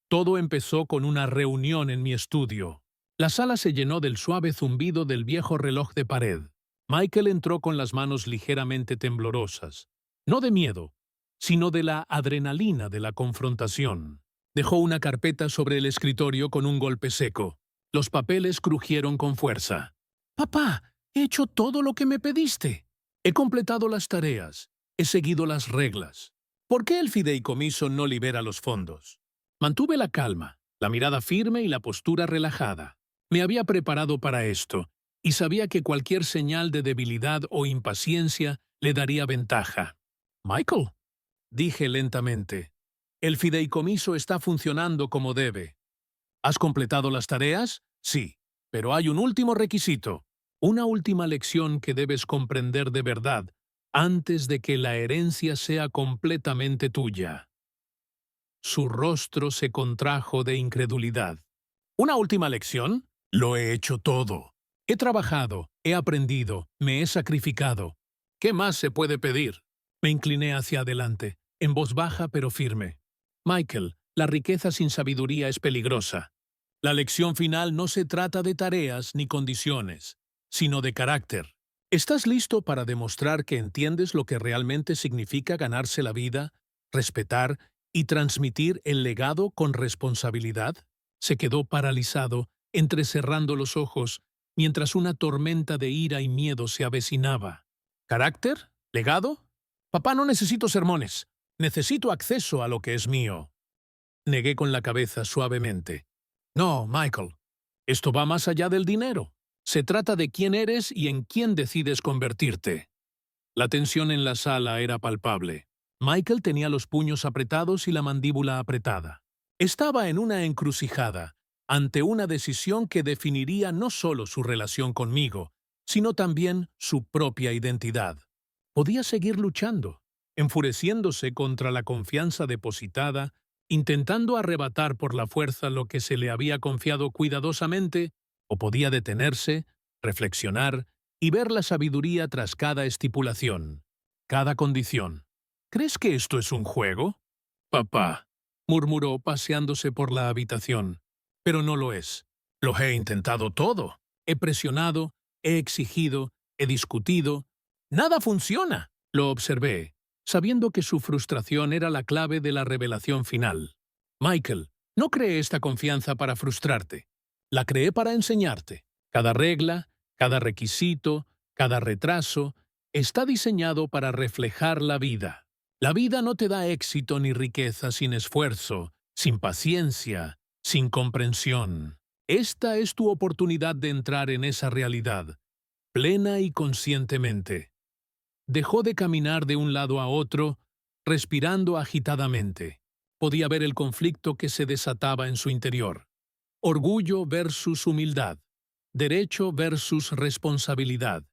Todo empezó con una reunión en mi estudio. La sala se llenó del suave zumbido del viejo reloj de pared. Michael entró con las manos ligeramente temblorosas, no de miedo, sino de la adrenalina de la confrontación. Dejó una carpeta sobre el escritorio con un golpe seco. Los papeles crujieron con fuerza. «Papá, he hecho todo lo que me pediste. He completado las tareas. He seguido las reglas. ¿Por qué el fideicomiso no libera los fondos?» Mantuve la calma, la mirada firme y la postura relajada. Me había preparado para esto, y sabía que cualquier señal de debilidad o impaciencia le daría ventaja. «Michael», dije lentamente, «el fideicomiso está funcionando como debe. ¿Has completado las tareas? Sí, pero hay un último requisito, una última lección que debes comprender de verdad antes de que la herencia sea completamente tuya». Su rostro se contrajo de incredulidad. «¿Una última lección? Lo he hecho todo. He trabajado, he aprendido, me he sacrificado. ¿Qué más se puede pedir?» Me incliné hacia adelante, en voz baja pero firme. «Michael, la riqueza sin sabiduría es peligrosa. La lección final no se trata de tareas ni condiciones, sino de carácter. ¿Estás listo para demostrar que entiendes lo que realmente significa ganarse la vida, respetar y transmitir el legado con responsabilidad?» Se quedó paralizado, entrecerrando los ojos, mientras una tormenta de ira y miedo se avecinaba. ¿Carácter? ¿Legado? Papá, no necesito sermones. Necesito acceso a lo que es mío. Negué con la cabeza suavemente. No, Michael. Esto va más allá del dinero. Se trata de quién eres y en quién decides convertirte. La tensión en la sala era palpable. Michael tenía los puños apretados y la mandíbula apretada. Estaba en una encrucijada, ante una decisión que definiría no solo su relación conmigo, sino también su propia identidad. Podía seguir luchando, enfureciéndose contra la confianza depositada, intentando arrebatar por la fuerza lo que se le había confiado cuidadosamente, o podía detenerse, reflexionar y ver la sabiduría tras cada estipulación, cada condición. ¿Crees que esto es un juego? Papá, murmuró paseándose por la habitación. Pero no lo es. Lo he intentado todo. He presionado, he exigido, he discutido. ¡Nada funciona! Lo observé, sabiendo que su frustración era la clave de la revelación final. Michael, no creé esta confianza para frustrarte. La creé para enseñarte. Cada regla, cada requisito, cada retraso, está diseñado para reflejar la vida. La vida no te da éxito ni riqueza sin esfuerzo, sin paciencia, sin comprensión. Esta es tu oportunidad de entrar en esa realidad, plena y conscientemente. Dejó de caminar de un lado a otro, respirando agitadamente. Podía ver el conflicto que se desataba en su interior. Orgullo versus humildad. Derecho versus responsabilidad.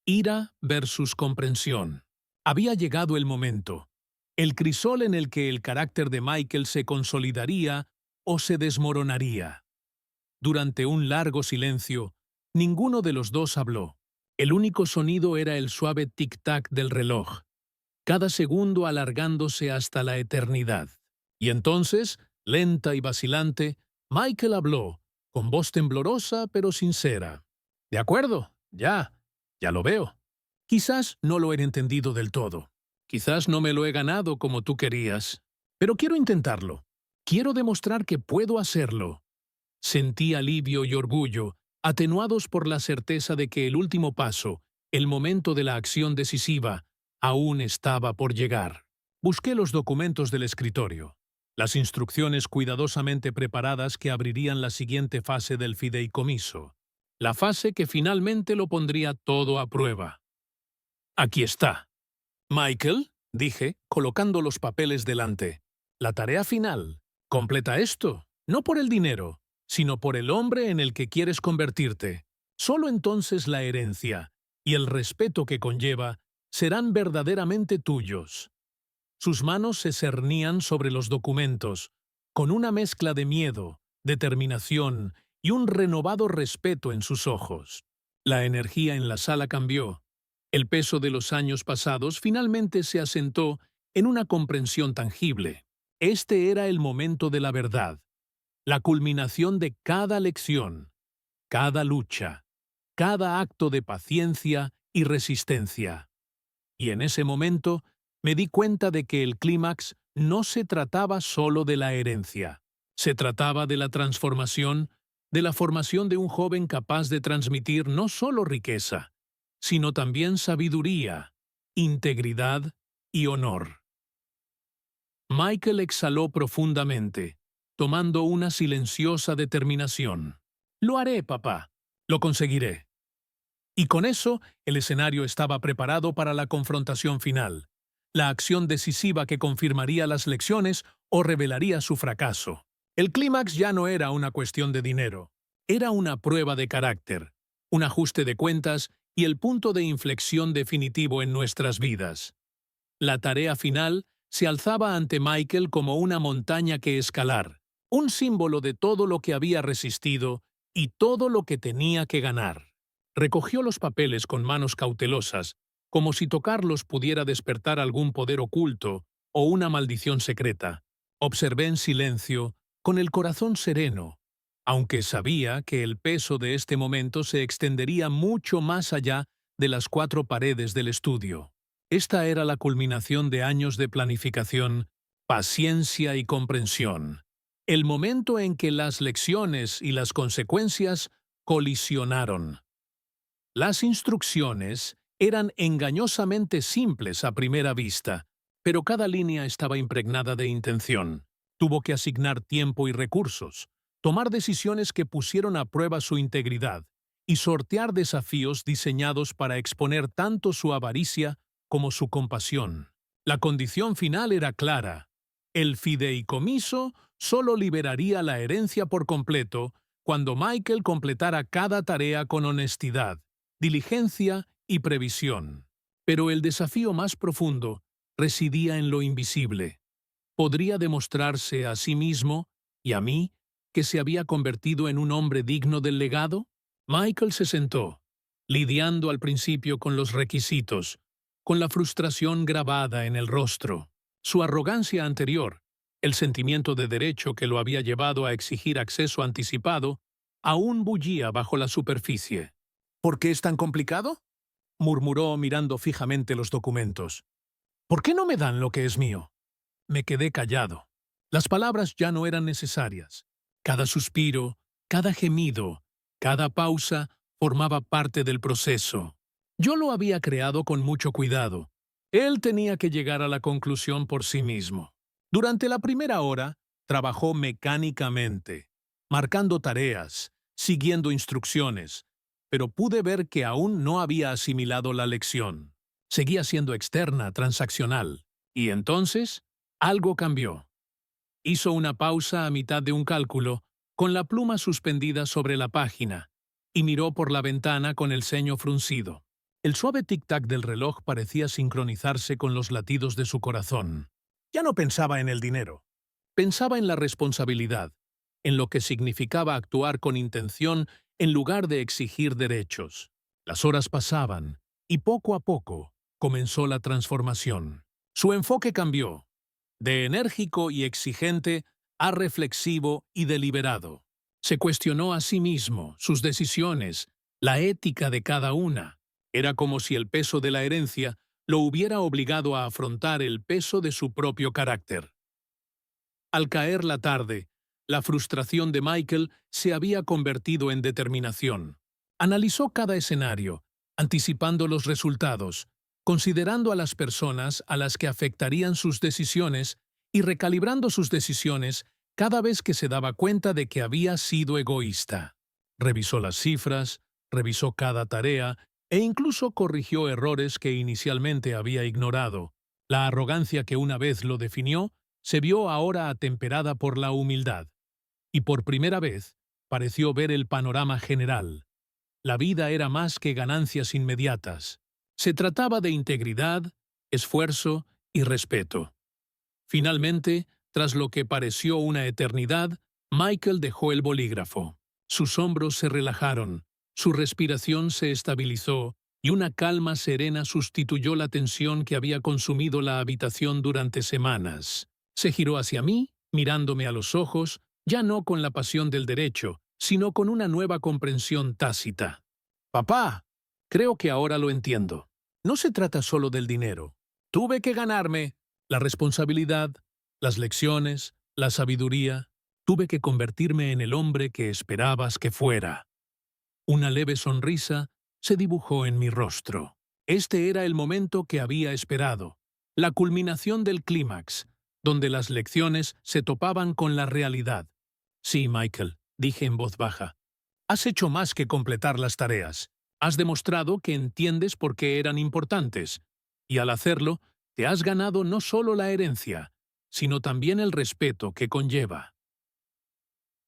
Ira versus comprensión. Había llegado el momento. El crisol en el que el carácter de Michael se consolidaría o se desmoronaría. Durante un largo silencio, ninguno de los dos habló. El único sonido era el suave tic-tac del reloj, cada segundo alargándose hasta la eternidad. Y entonces, lenta y vacilante, Michael habló, con voz temblorosa pero sincera. «De acuerdo, ya lo veo. Quizás no lo he entendido del todo. Quizás no me lo he ganado como tú querías. Pero quiero intentarlo. Quiero demostrar que puedo hacerlo». Sentí alivio y orgullo, atenuados por la certeza de que el último paso, el momento de la acción decisiva, aún estaba por llegar. Busqué los documentos del escritorio, las instrucciones cuidadosamente preparadas que abrirían la siguiente fase del fideicomiso, la fase que finalmente lo pondría todo a prueba. Aquí está. Michael, dije, colocando los papeles delante. La tarea final. Completa esto, no por el dinero, sino por el hombre en el que quieres convertirte. Solo entonces la herencia y el respeto que conlleva serán verdaderamente tuyos. Sus manos se cernían sobre los documentos, con una mezcla de miedo, determinación y un renovado respeto en sus ojos. La energía en la sala cambió. El peso de los años pasados finalmente se asentó en una comprensión tangible. Este era el momento de la verdad, la culminación de cada lección, cada lucha, cada acto de paciencia y resistencia. Y en ese momento me di cuenta de que el clímax no se trataba solo de la herencia. Se trataba de la transformación, de la formación de un joven capaz de transmitir no solo riqueza, sino también sabiduría, integridad y honor. Michael exhaló profundamente, tomando una silenciosa determinación. «Lo haré, papá. Lo conseguiré». Y con eso, el escenario estaba preparado para la confrontación final, la acción decisiva que confirmaría las lecciones o revelaría su fracaso. El clímax ya no era una cuestión de dinero, era una prueba de carácter, un ajuste de cuentas y el punto de inflexión definitivo en nuestras vidas. La tarea final se alzaba ante Michael como una montaña que escalar, un símbolo de todo lo que había resistido y todo lo que tenía que ganar. Recogió los papeles con manos cautelosas, como si tocarlos pudiera despertar algún poder oculto o una maldición secreta. Observé en silencio, con el corazón sereno, aunque sabía que el peso de este momento se extendería mucho más allá de las 4 paredes del estudio. Esta era la culminación de años de planificación, paciencia y comprensión. El momento en que las lecciones y las consecuencias colisionaron. Las instrucciones eran engañosamente simples a primera vista, pero cada línea estaba impregnada de intención. Tuvo que asignar tiempo y recursos, tomar decisiones que pusieron a prueba su integridad y sortear desafíos diseñados para exponer tanto su avaricia como su compasión. La condición final era clara. El fideicomiso solo liberaría la herencia por completo cuando Michael completara cada tarea con honestidad, diligencia y previsión. Pero el desafío más profundo residía en lo invisible. ¿Podría demostrarse a sí mismo y a mí que se había convertido en un hombre digno del legado? Michael se sentó, lidiando al principio con los requisitos, con la frustración grabada en el rostro. Su arrogancia anterior, el sentimiento de derecho que lo había llevado a exigir acceso anticipado, aún bullía bajo la superficie. ¿Por qué es tan complicado?, murmuró mirando fijamente los documentos. ¿Por qué no me dan lo que es mío? Me quedé callado. Las palabras ya no eran necesarias. Cada suspiro, cada gemido, cada pausa formaba parte del proceso. Yo lo había creado con mucho cuidado. Él tenía que llegar a la conclusión por sí mismo. Durante la primera hora, trabajó mecánicamente, marcando tareas, siguiendo instrucciones, pero pude ver que aún no había asimilado la lección. Seguía siendo externa, transaccional. Y entonces, algo cambió. Hizo una pausa a mitad de un cálculo, con la pluma suspendida sobre la página, y miró por la ventana con el ceño fruncido. El suave tic-tac del reloj parecía sincronizarse con los latidos de su corazón. Ya no pensaba en el dinero. Pensaba en la responsabilidad, en lo que significaba actuar con intención en lugar de exigir derechos. Las horas pasaban, y poco a poco comenzó la transformación. Su enfoque cambió, de enérgico y exigente a reflexivo y deliberado. Se cuestionó a sí mismo, sus decisiones, la ética de cada una. Era como si el peso de la herencia lo hubiera obligado a afrontar el peso de su propio carácter. Al caer la tarde, la frustración de Michael se había convertido en determinación. Analizó cada escenario, anticipando los resultados, considerando a las personas a las que afectarían sus decisiones y recalibrando sus decisiones cada vez que se daba cuenta de que había sido egoísta. Revisó las cifras, revisó cada tarea e incluso corrigió errores que inicialmente había ignorado. La arrogancia que una vez lo definió se vio ahora atemperada por la humildad. Y por primera vez pareció ver el panorama general. La vida era más que ganancias inmediatas. Se trataba de integridad, esfuerzo y respeto. Finalmente, tras lo que pareció una eternidad, Michael dejó el bolígrafo. Sus hombros se relajaron, su respiración se estabilizó y una calma serena sustituyó la tensión que había consumido la habitación durante semanas. Se giró hacia mí, mirándome a los ojos, ya no con la pasión del derecho, sino con una nueva comprensión tácita. «Papá, creo que ahora lo entiendo. No se trata solo del dinero. Tuve que ganarme la responsabilidad, las lecciones, la sabiduría. Tuve que convertirme en el hombre que esperabas que fuera». Una leve sonrisa se dibujó en mi rostro. Este era el momento que había esperado, la culminación del clímax, donde las lecciones se topaban con la realidad. «Sí, Michael», dije en voz baja. «Has hecho más que completar las tareas. Has demostrado que entiendes por qué eran importantes. Y al hacerlo, te has ganado no solo la herencia, sino también el respeto que conlleva».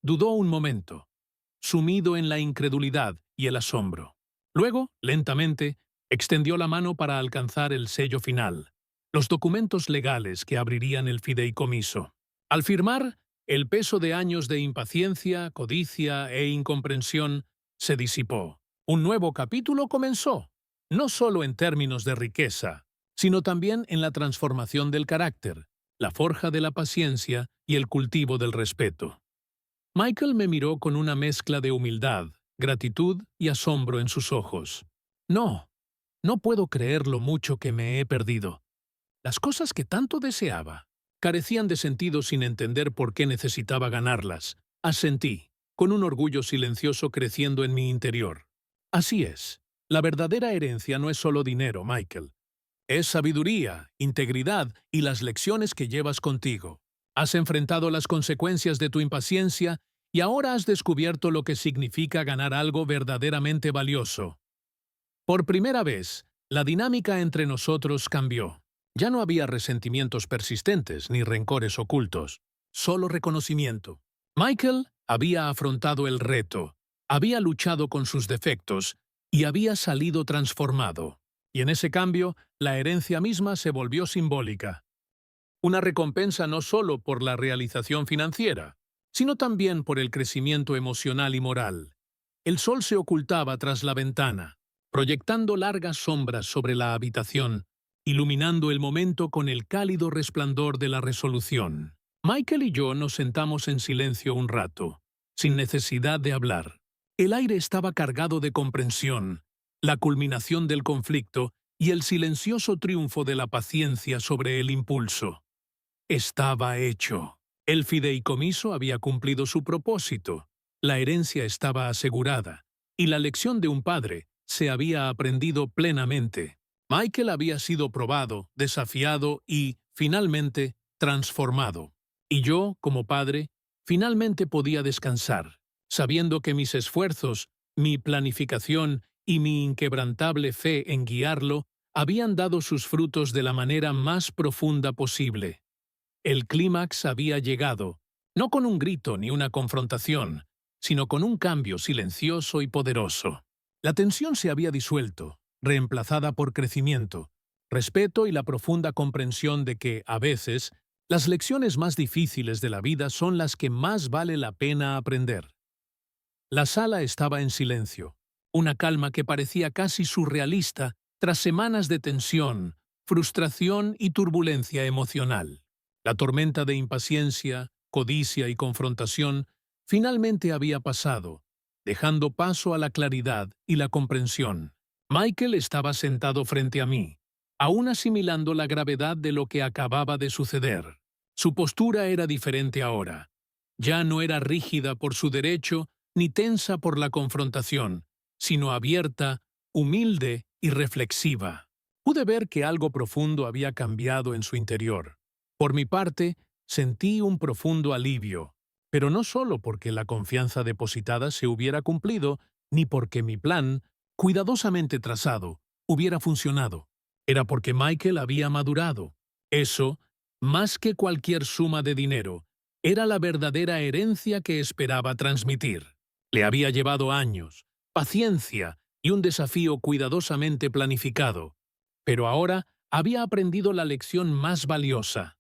Dudó un momento, sumido en la incredulidad y el asombro. Luego, lentamente, extendió la mano para alcanzar el sello final, los documentos legales que abrirían el fideicomiso. Al firmar, el peso de años de impaciencia, codicia e incomprensión se disipó. Un nuevo capítulo comenzó, no solo en términos de riqueza, sino también en la transformación del carácter, la forja de la paciencia y el cultivo del respeto. Michael me miró con una mezcla de humildad, gratitud y asombro en sus ojos. No puedo creer lo mucho que me he perdido. Las cosas que tanto deseaba carecían de sentido sin entender por qué necesitaba ganarlas. Asentí, con un orgullo silencioso creciendo en mi interior. Así es, La verdadera herencia no es solo dinero, Michael. Es sabiduría, integridad y las lecciones que llevas contigo. Has enfrentado las consecuencias de tu impaciencia y ahora has descubierto lo que significa ganar algo verdaderamente valioso. Por primera vez, la dinámica entre nosotros cambió. Ya no había resentimientos persistentes ni rencores ocultos, solo reconocimiento. Michael había afrontado el reto, había luchado con sus defectos y había salido transformado. Y en ese cambio, la herencia misma se volvió simbólica. Una recompensa no solo por la realización financiera, sino también por el crecimiento emocional y moral. El sol se ocultaba tras la ventana, proyectando largas sombras sobre la habitación, iluminando el momento con el cálido resplandor de la resolución. Michael y yo nos sentamos en silencio un rato, sin necesidad de hablar. El aire estaba cargado de comprensión, la culminación del conflicto y el silencioso triunfo de la paciencia sobre el impulso. Estaba hecho. El fideicomiso había cumplido su propósito, la herencia estaba asegurada, y la lección de un padre se había aprendido plenamente. Michael había sido probado, desafiado y, finalmente, transformado. Y yo, como padre, finalmente podía descansar, sabiendo que mis esfuerzos, mi planificación y mi inquebrantable fe en guiarlo habían dado sus frutos de la manera más profunda posible. El clímax había llegado, no con un grito ni una confrontación, sino con un cambio silencioso y poderoso. La tensión se había disuelto, reemplazada por crecimiento, respeto y la profunda comprensión de que, a veces, las lecciones más difíciles de la vida son las que más vale la pena aprender. La sala estaba en silencio, una calma que parecía casi surrealista tras semanas de tensión, frustración y turbulencia emocional. La tormenta de impaciencia, codicia y confrontación finalmente había pasado, dejando paso a la claridad y la comprensión. Michael estaba sentado frente a mí, aún asimilando la gravedad de lo que acababa de suceder. Su postura era diferente ahora. Ya no era rígida por su derecho ni tensa por la confrontación, sino abierta, humilde y reflexiva. Pude ver que algo profundo había cambiado en su interior. Por mi parte, sentí un profundo alivio, pero no solo porque la confianza depositada se hubiera cumplido, ni porque mi plan, cuidadosamente trazado, hubiera funcionado. Era porque Michael había madurado. Eso, más que cualquier suma de dinero, era la verdadera herencia que esperaba transmitir. Le había llevado años, paciencia y un desafío cuidadosamente planificado, pero ahora había aprendido la lección más valiosa: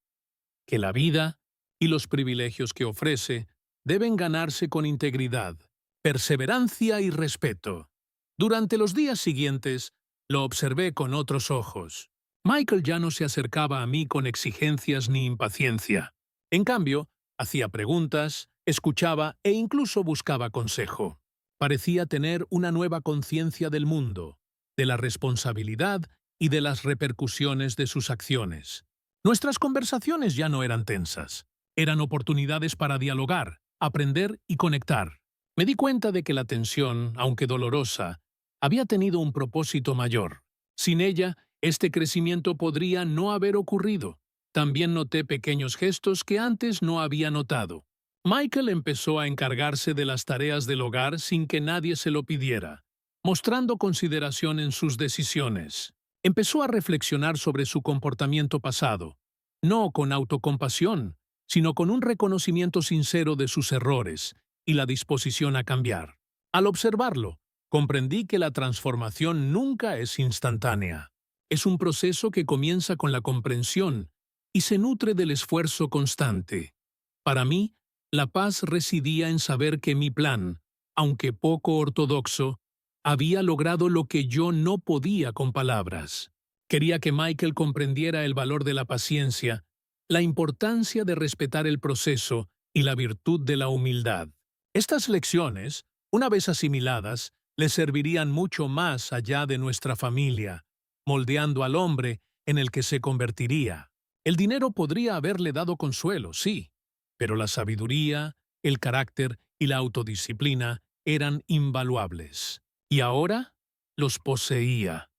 que la vida y los privilegios que ofrece deben ganarse con integridad, perseverancia y respeto. Durante los días siguientes, lo observé con otros ojos. Michael ya no se acercaba a mí con exigencias ni impaciencia. En cambio, hacía preguntas, escuchaba e incluso buscaba consejo. Parecía tener una nueva conciencia del mundo, de la responsabilidad y de las repercusiones de sus acciones. Nuestras conversaciones ya no eran tensas. Eran oportunidades para dialogar, aprender y conectar. Me di cuenta de que la tensión, aunque dolorosa, había tenido un propósito mayor. Sin ella, este crecimiento podría no haber ocurrido. También noté pequeños gestos que antes no había notado. Michael empezó a encargarse de las tareas del hogar sin que nadie se lo pidiera, mostrando consideración en sus decisiones. Empezó a reflexionar sobre su comportamiento pasado, no con autocompasión, sino con un reconocimiento sincero de sus errores y la disposición a cambiar. Al observarlo, comprendí que la transformación nunca es instantánea. Es un proceso que comienza con la comprensión y se nutre del esfuerzo constante. Para mí, la paz residía en saber que mi plan, aunque poco ortodoxo, había logrado lo que yo no podía con palabras. Quería que Michael comprendiera el valor de la paciencia, la importancia de respetar el proceso y la virtud de la humildad. Estas lecciones, una vez asimiladas, le servirían mucho más allá de nuestra familia, moldeando al hombre en el que se convertiría. El dinero podría haberle dado consuelo, sí, pero la sabiduría, el carácter y la autodisciplina eran invaluables. Y ahora, los poseía.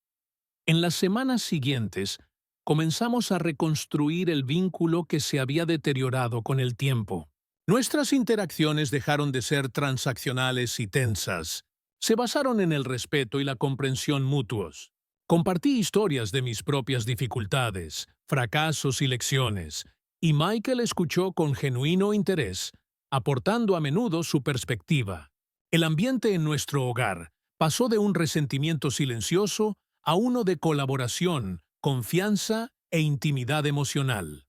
En las semanas siguientes, comenzamos a reconstruir el vínculo que se había deteriorado con el tiempo. Nuestras interacciones dejaron de ser transaccionales y tensas. Se basaron en el respeto y la comprensión mutuos. Compartí historias de mis propias dificultades, fracasos y lecciones, y Michael escuchó con genuino interés, aportando a menudo su perspectiva. El ambiente en nuestro hogar pasó de un resentimiento silencioso a uno de colaboración, confianza e intimidad emocional.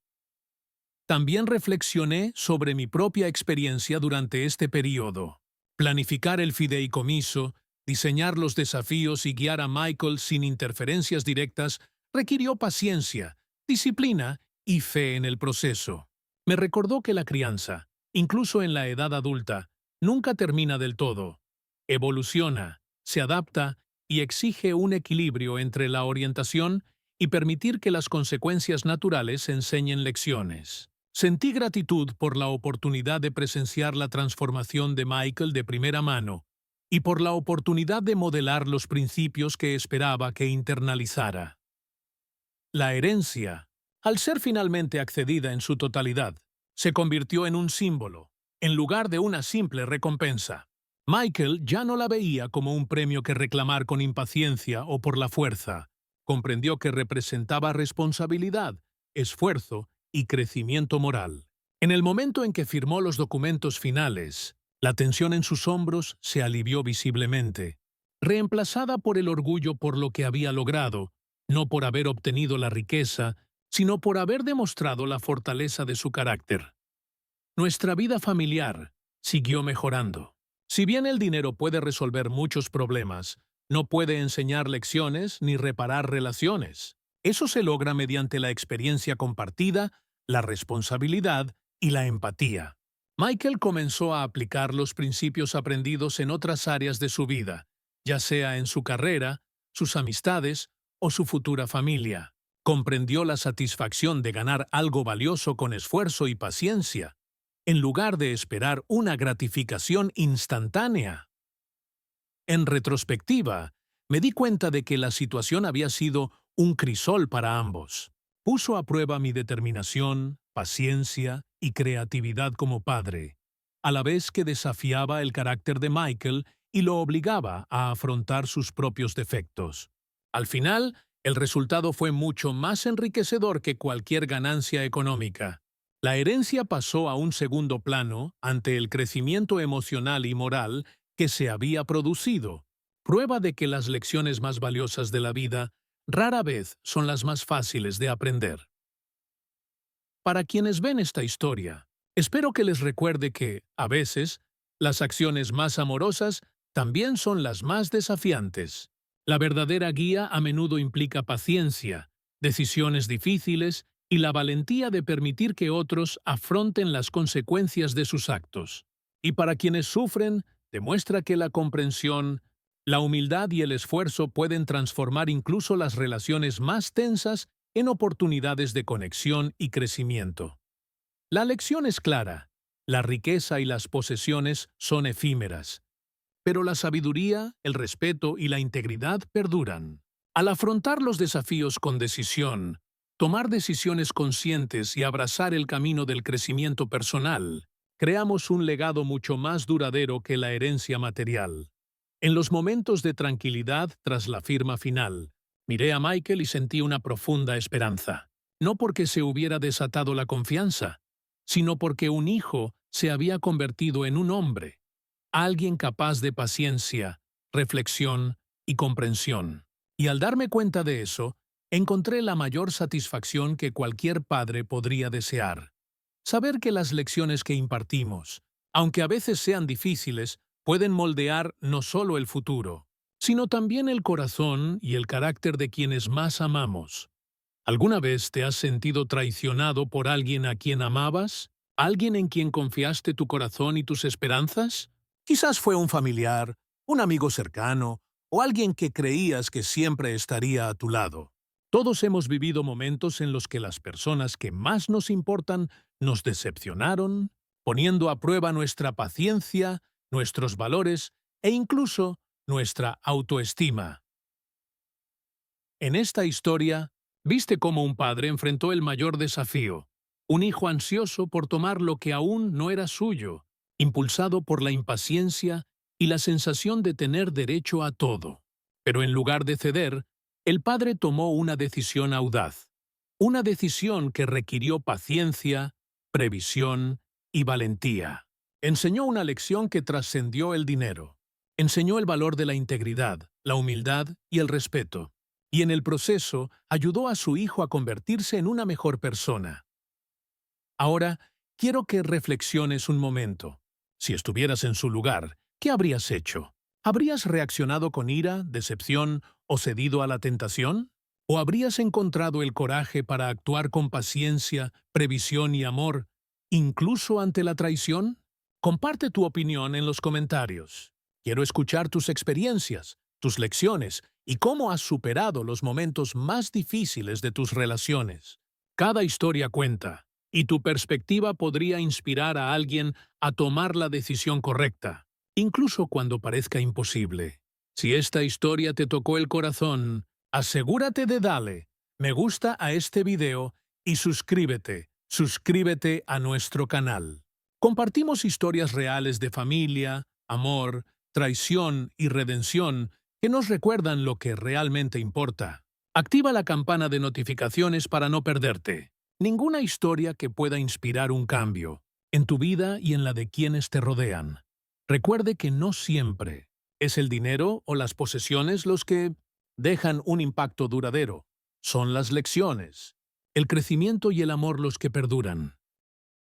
También reflexioné sobre mi propia experiencia durante este periodo. Planificar el fideicomiso, diseñar los desafíos y guiar a Michael sin interferencias directas requirió paciencia, disciplina y fe en el proceso. Me recordó que la crianza, incluso en la edad adulta, nunca termina del todo. Evoluciona, se adapta y exige un equilibrio entre la orientación y permitir que las consecuencias naturales enseñen lecciones. Sentí gratitud por la oportunidad de presenciar la transformación de Michael de primera mano y por la oportunidad de modelar los principios que esperaba que internalizara. La herencia, al ser finalmente accedida en su totalidad, se convirtió en un símbolo, en lugar de una simple recompensa. Michael ya no la veía como un premio que reclamar con impaciencia o por la fuerza. Comprendió que representaba responsabilidad, esfuerzo y crecimiento moral. En el momento en que firmó los documentos finales, la tensión en sus hombros se alivió visiblemente, reemplazada por el orgullo por lo que había logrado, no por haber obtenido la riqueza, sino por haber demostrado la fortaleza de su carácter. Nuestra vida familiar siguió mejorando. Si bien el dinero puede resolver muchos problemas, no puede enseñar lecciones ni reparar relaciones. Eso se logra mediante la experiencia compartida, la responsabilidad y la empatía. Michael comenzó a aplicar los principios aprendidos en otras áreas de su vida, ya sea en su carrera, sus amistades o su futura familia. Comprendió la satisfacción de ganar algo valioso con esfuerzo y paciencia, en lugar de esperar una gratificación instantánea. En retrospectiva, me di cuenta de que la situación había sido un crisol para ambos. Puso a prueba mi determinación, paciencia y creatividad como padre, a la vez que desafiaba el carácter de Michael y lo obligaba a afrontar sus propios defectos. Al final, el resultado fue mucho más enriquecedor que cualquier ganancia económica. La herencia pasó a un segundo plano ante el crecimiento emocional y moral que se había producido, prueba de que las lecciones más valiosas de la vida rara vez son las más fáciles de aprender. Para quienes ven esta historia, espero que les recuerde que, a veces, las acciones más amorosas también son las más desafiantes. La verdadera guía a menudo implica paciencia, decisiones difíciles y la valentía de permitir que otros afronten las consecuencias de sus actos. Y para quienes sufren, demuestra que la comprensión, la humildad y el esfuerzo pueden transformar incluso las relaciones más tensas en oportunidades de conexión y crecimiento. La lección es clara: la riqueza y las posesiones son efímeras, pero la sabiduría, el respeto y la integridad perduran. Al afrontar los desafíos con decisión, tomar decisiones conscientes y abrazar el camino del crecimiento personal, creamos un legado mucho más duradero que la herencia material. En los momentos de tranquilidad tras la firma final, miré a Michael y sentí una profunda esperanza. No porque se hubiera desatado la confianza, sino porque un hijo se había convertido en un hombre, alguien capaz de paciencia, reflexión y comprensión. Y al darme cuenta de eso, encontré la mayor satisfacción que cualquier padre podría desear. Saber que las lecciones que impartimos, aunque a veces sean difíciles, pueden moldear no solo el futuro, sino también el corazón y el carácter de quienes más amamos. ¿Alguna vez te has sentido traicionado por alguien a quien amabas? ¿Alguien en quien confiaste tu corazón y tus esperanzas? Quizás fue un familiar, un amigo cercano o alguien que creías que siempre estaría a tu lado. Todos hemos vivido momentos en los que las personas que más nos importan nos decepcionaron, poniendo a prueba nuestra paciencia, nuestros valores e incluso nuestra autoestima. En esta historia, viste cómo un padre enfrentó el mayor desafío, un hijo ansioso por tomar lo que aún no era suyo, impulsado por la impaciencia y la sensación de tener derecho a todo. Pero en lugar de ceder, el padre tomó una decisión audaz, una decisión que requirió paciencia, previsión y valentía. Enseñó una lección que trascendió el dinero. Enseñó el valor de la integridad, la humildad y el respeto. Y en el proceso ayudó a su hijo a convertirse en una mejor persona. Ahora, quiero que reflexiones un momento. Si estuvieras en su lugar, ¿qué habrías hecho? ¿Habrías reaccionado con ira, decepción o cedido a la tentación? ¿O habrías encontrado el coraje para actuar con paciencia, previsión y amor, incluso ante la traición? Comparte tu opinión en los comentarios. Quiero escuchar tus experiencias, tus lecciones y cómo has superado los momentos más difíciles de tus relaciones. Cada historia cuenta, y tu perspectiva podría inspirar a alguien a tomar la decisión correcta, incluso cuando parezca imposible. Si esta historia te tocó el corazón, asegúrate de darle me gusta a este video y suscríbete a nuestro canal. Compartimos historias reales de familia, amor, traición y redención que nos recuerdan lo que realmente importa. Activa la campana de notificaciones para no perderte ninguna historia que pueda inspirar un cambio en tu vida y en la de quienes te rodean. Recuerde que no siempre es el dinero o las posesiones los que dejan un impacto duradero. Son las lecciones, el crecimiento y el amor los que perduran.